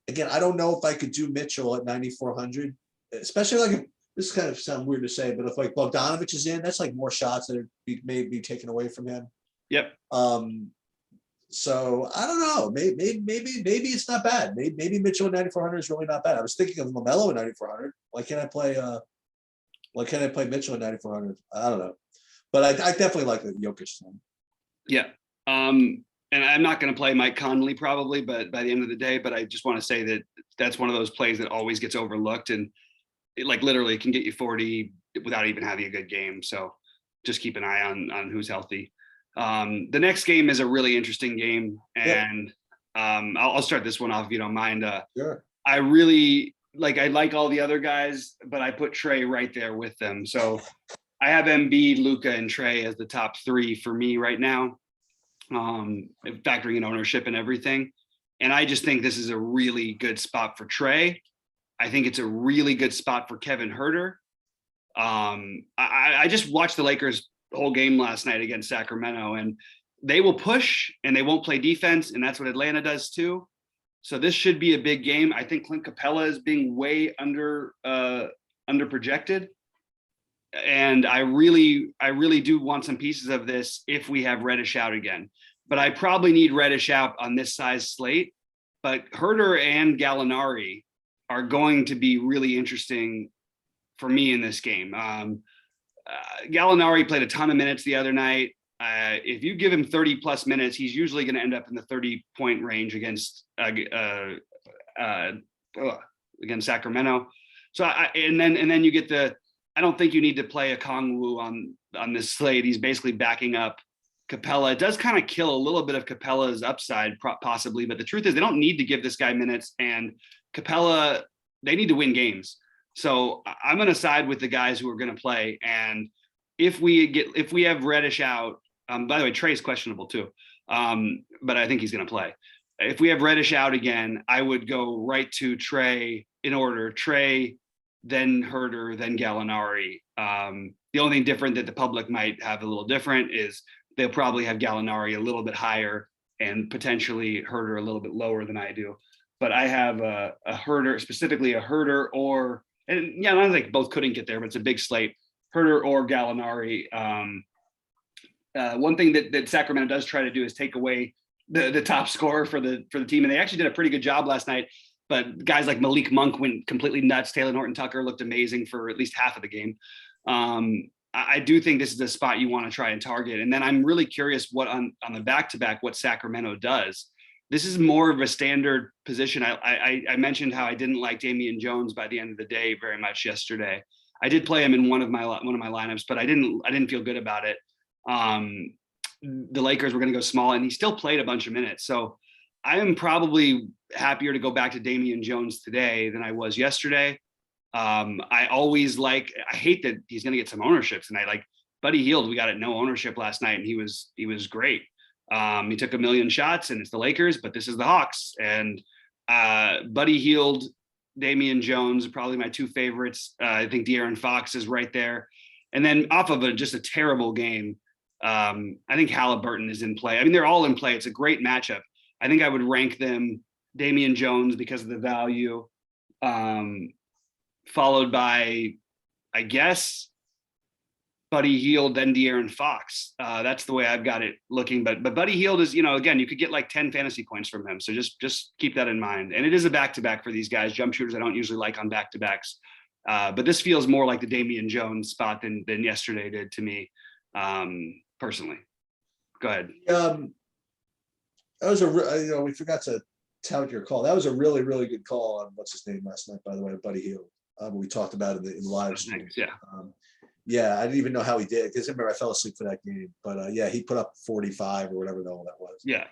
again, I don't know if I could do Mitchell at 9,400, especially like if, this kind of sounds weird to say, but if like Bogdanovich is in, that's like more shots that may be taken away from him. Yep. So I don't know. Maybe it's not bad. Maybe Mitchell at 9,400 is really not bad. I was thinking of LaMelo at 9,400. Why can't I play Mitchell at 9,400? I don't know. But I definitely like the Jokic thing. Yeah. And I'm not going to play Mike Conley probably, but by the end of the day, but I just want to say that that's one of those plays that always gets overlooked, and it like literally can get you 40 without even having a good game. So just keep an eye on who's healthy. The next game is a really interesting game, and I'll start this one off if you don't mind. Sure. I like all the other guys, but I put Trey right there with them. So I have Embiid, Luka, and Trey as the top 3 for me right now, factoring in ownership and everything. And I just think this is a really good spot for Trey. I think it's a really good spot for Kevin Huerter. I just watched the Lakers whole game last night against Sacramento, and they will push and they won't play defense, and that's what Atlanta does too. So this should be a big game. I think Clint Capella is being way under projected, and I really do want some pieces of this if we have Reddish out again. But I probably need Reddish out on this size slate. But Huerter and Gallinari are going to be really interesting for me in this game. Gallinari played a ton of minutes the other night. If you give him 30 plus minutes, he's usually going to end up in the 30-point range against Sacramento. So and then you get I don't think you need to play a Kongwu on this slate. He's basically backing up Capella. It does kind of kill a little bit of Capella's upside possibly, but the truth is they don't need to give this guy minutes, and Capella, they need to win games. So I'm going to side with the guys who are going to play. And if we have Reddish out, by the way, Trey's questionable too. But I think he's going to play. If we have Reddish out again, I would go right to Trey in order. Trey, then Huerter, then Gallinari. The only thing different that the public might have a little different is they'll probably have Gallinari a little bit higher and potentially Huerter a little bit lower than I do. But I have a Huerter, specifically a Huerter or, and yeah, I think both couldn't get there, but it's a big slate, Huerter or Gallinari. One thing that Sacramento does try to do is take away the top scorer for the team, and they actually did a pretty good job last night. But guys like Malik Monk went completely nuts. Taylor Horton-Tucker looked amazing for at least half of the game. I do think this is a spot you want to try and target. And then I'm really curious what on the back-to-back, what Sacramento does. This is more of a standard position. I mentioned how I didn't like Damian Jones by the end of the day very much yesterday. I did play him in one of my lineups, but I didn't feel good about it. The Lakers were going to go small, and he still played a bunch of minutes. So I am probably happier to go back to Damian Jones today than I was yesterday. I hate that he's going to get some ownership tonight. Like Buddy Hield, we got it no ownership last night, and he was great. He took a million shots, and it's the Lakers, but this is the Hawks. And Buddy Hield, Damian Jones, probably my two favorites. I think De'Aaron Fox is right there. And then off of just a terrible game, I think Halliburton is in play. I mean, they're all in play. It's a great matchup. I think I would rank them Damian Jones because of the value, followed by, I guess, Buddy Hield, then De'Aaron Fox. That's the way I've got it looking. But Buddy Hield is, again, you could get like 10 fantasy points from him. So just keep that in mind. And it is a back-to-back for these guys. Jump shooters I don't usually like on back-to-backs. But this feels more like the Damian Jones spot than yesterday did to me, personally. Go ahead. That was we forgot to tout your call. That was a really, really good call on what's his name last night, by the way, Buddy Hield. We talked about it in the live stream. Yeah. Yeah, I didn't even know how he did because I remember I fell asleep for that game. But yeah, he put up 45 or whatever the hell that was. Yeah.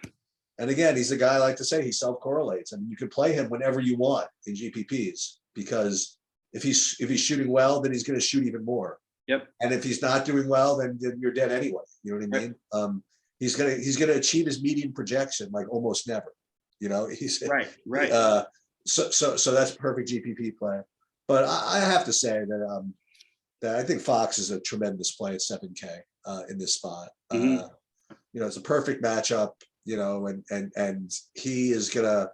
And again, he's a guy I like to say he self-correlates. I mean, you can play him whenever you want in GPPs because if he's shooting well, then he's going to shoot even more. Yep. And if he's not doing well, then you're dead anyway. You know what I mean? He's gonna achieve his median projection like almost never. He's right. So that's perfect GPP play. But I have to say that I think Fox is a tremendous play at 7K in this spot. Mm-hmm. It's a perfect matchup. And he is gonna,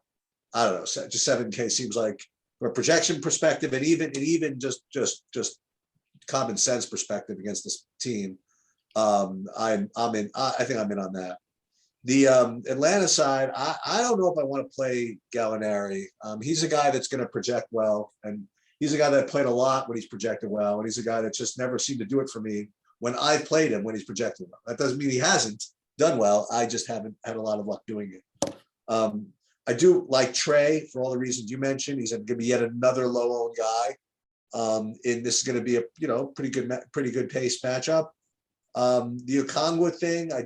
I don't know, just 7K seems like from a projection perspective, and even just common sense perspective against this team. I think I'm in on that. The Atlanta side, I don't know if I want to play Gallinari. He's a guy that's going to project well, and he's a guy that played a lot when he's projected well, and he's a guy that just never seemed to do it for me when I've played him when he's projected well. That doesn't mean he hasn't done well. I just haven't had a lot of luck doing it. I do like Trey for all the reasons you mentioned. He's going to be yet another low-owned guy. And this is going to be a pretty good pace matchup. The Okongwu thing, I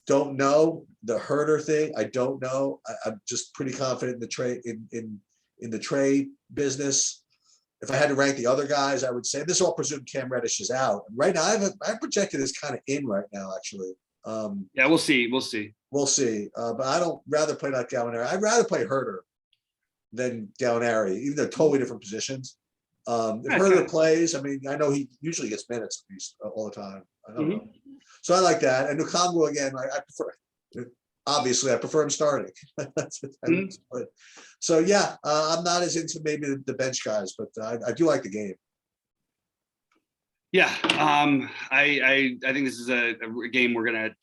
don't know. The Herder thing, I don't know. I'm just pretty confident in the trade in the trade business. If I had to rank the other guys, I would say this all presumed Cam Reddish is out. Right now, I've projected as kind of in right now, actually. Yeah, we'll see. But I don't rather play that Gallinari. I'd rather play Herder than Gallinari, even though they're totally different positions. If Herder plays, I mean, I know he usually gets minutes at least all the time. I don't know. So I like that. And Okongwu again, I prefer. Obviously, I prefer him starting. So yeah, I'm not as into maybe the bench guys, but I do like the game. Yeah, I think this is a game we're gonna.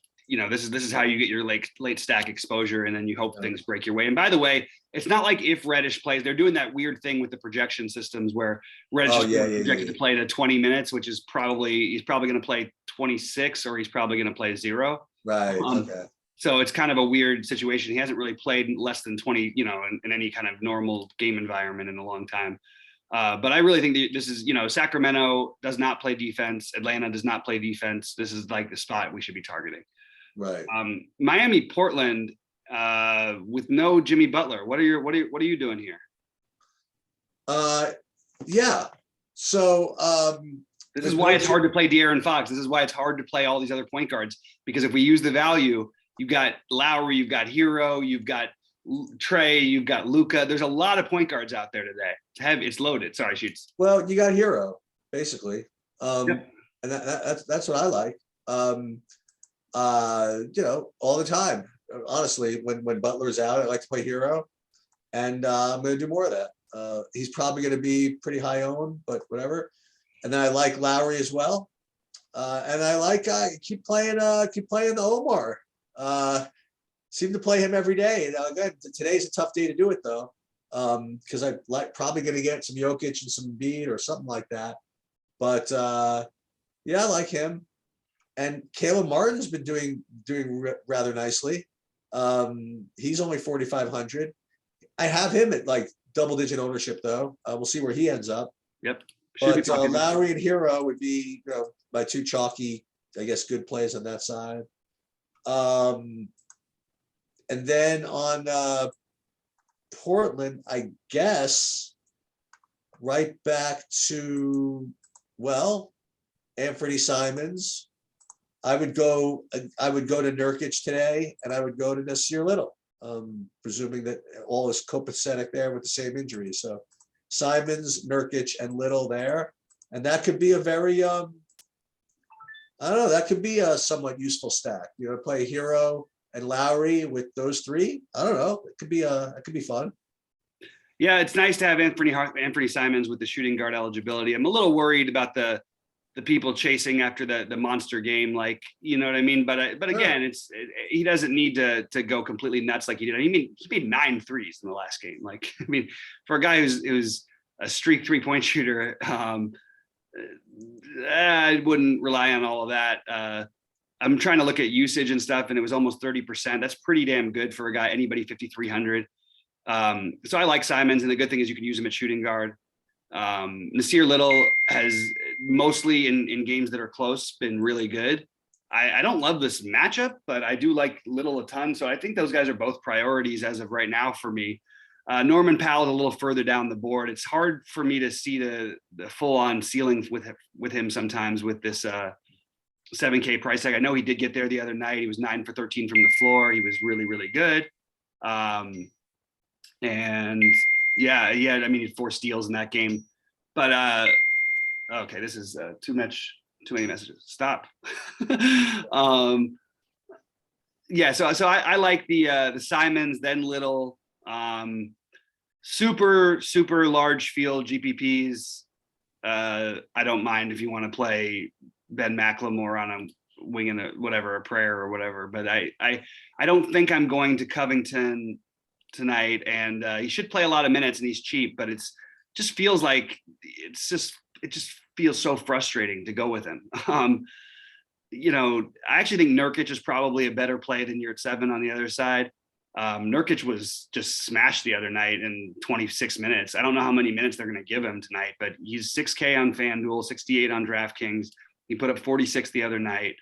This is how you get your late stack exposure, and then you hope things break your way. And by the way, it's not like if Reddish plays, they're doing that weird thing with the projection systems where Reddish is projected to play to 20 minutes, which is he's probably going to play 26 or he's probably going to play 0. Right. Okay. So it's kind of a weird situation. He hasn't really played less than 20, in any kind of normal game environment in a long time. But I really think this is, Sacramento does not play defense. Atlanta does not play defense. This is like the spot we should be targeting. Right. Miami, Portland, with no Jimmy Butler. What are you doing here? Yeah. So this is why it's hard to play De'Aaron Fox. This is why it's hard to play all these other point guards, because if we use the value, you've got Lowry, you've got Hero, you've got Trey, you've got Luka. There's a lot of point guards out there today. It's loaded. Sorry, Shoots. Well, you got Hero basically, and that's what I like. All the time. Honestly, when Butler's out, I like to play Hero, and I'm going to do more of that. He's probably going to be pretty high owned, but whatever. And then I like Lowry as well, and I like keep playing the Omar. Seem to play him every day. Again, today's a tough day to do it though, because I probably going to get some Jokic and some Embiid or something like that. But yeah, I like him. And Caleb Martin's been doing rather nicely. He's only 4,500. I have him at like double-digit ownership though. We'll see where he ends up. Yep. But Lowry and Hero would be my two chalky, I guess, good plays on that side. And then on Portland, I guess right back to Anthony Simons. I would go to Nurkic today, and I would go to Nasir Little, presuming that all is copacetic there with the same injuries. So Simons, Nurkic, and Little there, and that could be a very I don't know, that could be a somewhat useful stack. You know, play Hero and Lowry with those three. I don't know. It could be fun. Yeah, it's nice to have Anthony Simons with the shooting guard eligibility. I'm a little worried about the people chasing after the monster game, like, you know what I mean? But again, he doesn't need to go completely nuts like he did. He made 9 threes in the last game. Like, I mean, for a guy who's a streak 3-point shooter, I wouldn't rely on all of that. I'm trying to look at usage and stuff, and it was almost 30%. That's pretty damn good for a guy, anybody 5,300. So I like Simons, and the good thing is you can use him at shooting guard. Nasir Little has mostly in games that are close been really good. I don't love this matchup, but I do like Little a ton. So I think those guys are both priorities as of right now for me. Norman Powell a little further down the board. It's hard for me to see the full-on ceiling with him sometimes with this 7K price tag. I know he did get there the other night. He was 9 for 13 from the floor. He was really, really good. And yeah, I mean, he had 4 steals in that game. But okay, this is too many messages. Stop. Yeah, so I like the Simons, then Little, super large field GPPs. I don't mind if you want to play Ben McLemore on a wing in a prayer or whatever, but I don't think I'm going to Covington tonight, and he should play a lot of minutes, and he's cheap, but it just feels like it just feels so frustrating to go with him. You know, I actually think Nurkic is probably a better play than you're at 7 on the other side. Nurkic was just smashed the other night in 26 minutes. I don't know how many minutes they're going to give him tonight, but he's 6K on FanDuel, 68 on DraftKings. He put up 46 the other night.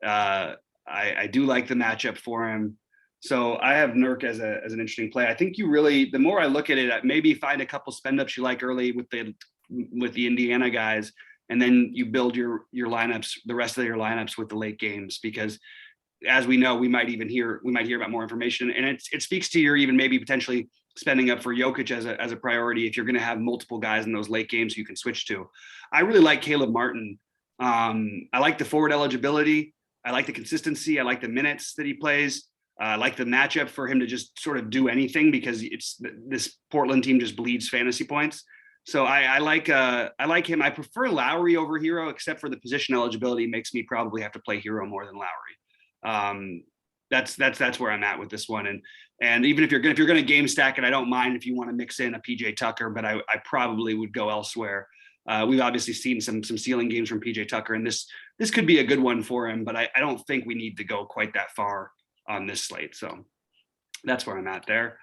I do like the matchup for him. So I have Nurk as an interesting play. I think you really, the more I look at it, maybe find a couple spend ups you like early with the Indiana guys, and then you build your lineups, the rest of your lineups with the late games, because as we know, we might hear about more information, and it speaks to your even maybe potentially spending up for Jokic as a priority if you're going to have multiple guys in those late games you can switch to. I really like Caleb Martin. I like the forward eligibility. I like the consistency. I like the minutes that he plays. I like the matchup for him to just sort of do anything, because this Portland team just bleeds fantasy points. So I like him. I prefer Lowry over Hero, except for the position eligibility makes me probably have to play Hero more than Lowry. That's where I'm at with this one. And even if you're going to game stack it, I don't mind if you want to mix in a PJ Tucker, but I probably would go elsewhere. We've obviously seen some ceiling games from PJ Tucker, and this could be a good one for him, but I don't think we need to go quite that far on this slate. So that's where I'm at there.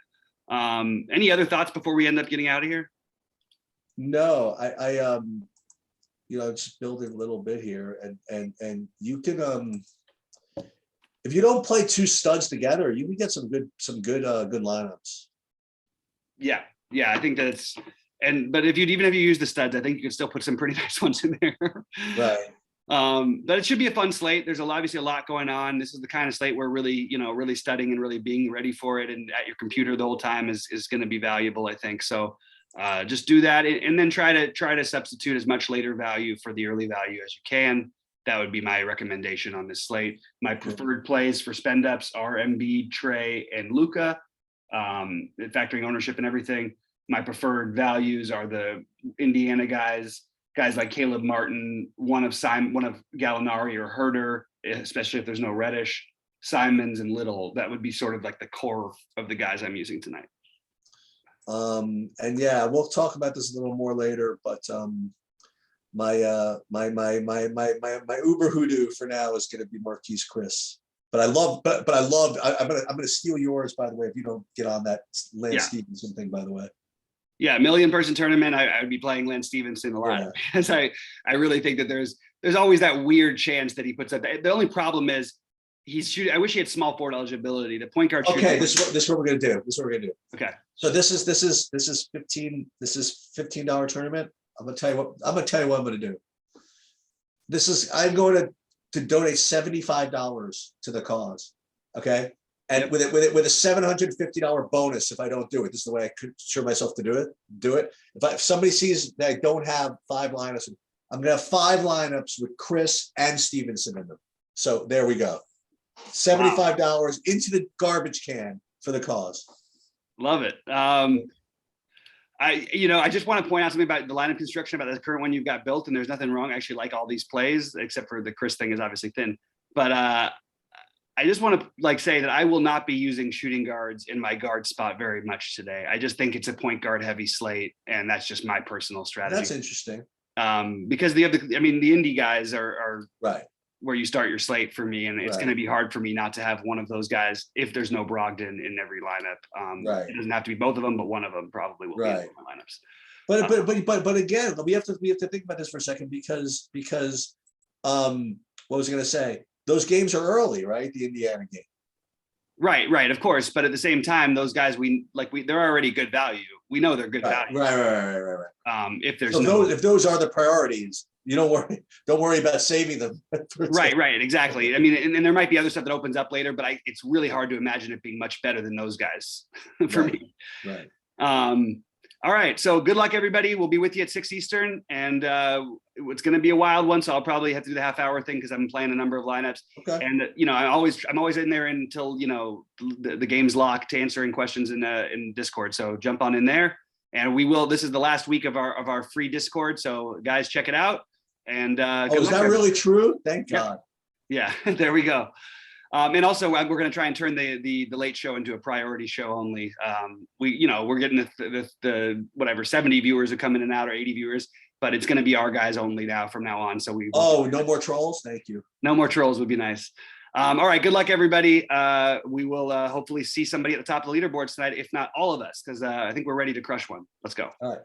Any other thoughts before we end up getting out of here? No, I just building a little bit here, and you can if you don't play 2 studs together, you can get some good lineups. Yeah, I think that's but if you use the studs, I think you can still put some pretty nice ones in there. Right. But it should be a fun slate. There's obviously a lot going on. This is the kind of slate where really studying and really being ready for it and at your computer the whole time is going to be valuable, I think. So just do that, and then try to substitute as much later value for the early value as you can. That would be my recommendation on this slate. My preferred plays for spend ups are Embiid, Trey, and Luka, factoring ownership and everything. My preferred values are the Indiana guys like Caleb Martin, one of Gallinari or Herter, especially if there's no Reddish, Simons and Little. That would be sort of like the core of the guys I'm using tonight. And yeah, we'll talk about this a little more later, but my Uber hoodoo for now is going to be Marquise Chris. But I'm gonna steal yours, by the way, if you don't get on that Lance Stevenson thing, by the way. Yeah, $1,000,000 tournament, I would be playing Lance Stevenson a lot, because I really think that there's always that weird chance that he puts up. The only problem is he's shooting. I wish he had small forward eligibility. The point guard. Okay, this is what we're gonna do. Okay. So this is $15 tournament. I'm gonna tell you what I'm gonna do. I'm going to to donate $75 to the cause. Okay. And with a $750 bonus if I don't do it. This is the way I could assure myself to do it. If somebody sees that I don't have 5 lineups, I'm gonna have 5 lineups with Chris and Stevenson in them. So there we go. $75 into the garbage can for the cause. Love it. I just want to point out something about the lineup construction, about the current one you've got built, and there's nothing wrong. I actually like all these plays, except for the Chris thing is obviously thin. But I just want to say that I will not be using shooting guards in my guard spot very much today. I just think it's a point guard heavy slate, and that's just my personal strategy. That's interesting. Because the indie guys are right where you start your slate for me, and it's going to be hard for me not to have one of those guys if there's no Brogdon in every lineup. It doesn't have to be both of them, but one of them probably will be in my lineups. But again, we have to think about this for a second because what was I going to say? Those games are early, right? The Indiana game. Right, of course. But at the same time, those guys they're already good value. We know they're good value. Right. If there's if those are the priorities, you don't worry about saving them. Right, exactly. I mean, and there might be other stuff that opens up later, but it's really hard to imagine it being much better than those guys for me. Right. All right. So good luck, everybody. We'll be with you at 6 Eastern, and it's going to be a wild one. So I'll probably have to do the half-hour thing because I'm playing a number of lineups. Okay. And I'm always in there until the game's locked to answering questions in Discord. So jump on in there, and we will. This is the last week of our free Discord. So guys, check it out. And is that really true? Thank God. Yeah. There we go. And also, we're going to try and turn the late show into a priority show only. We're getting the whatever 70 viewers are coming in and out, or 80 viewers, but it's going to be our guys only from now on. So no more trolls. Thank you. No more trolls would be nice. All right. Good luck, everybody. We will hopefully see somebody at the top of the leaderboards tonight, if not all of us, because I think we're ready to crush one. Let's go. All right.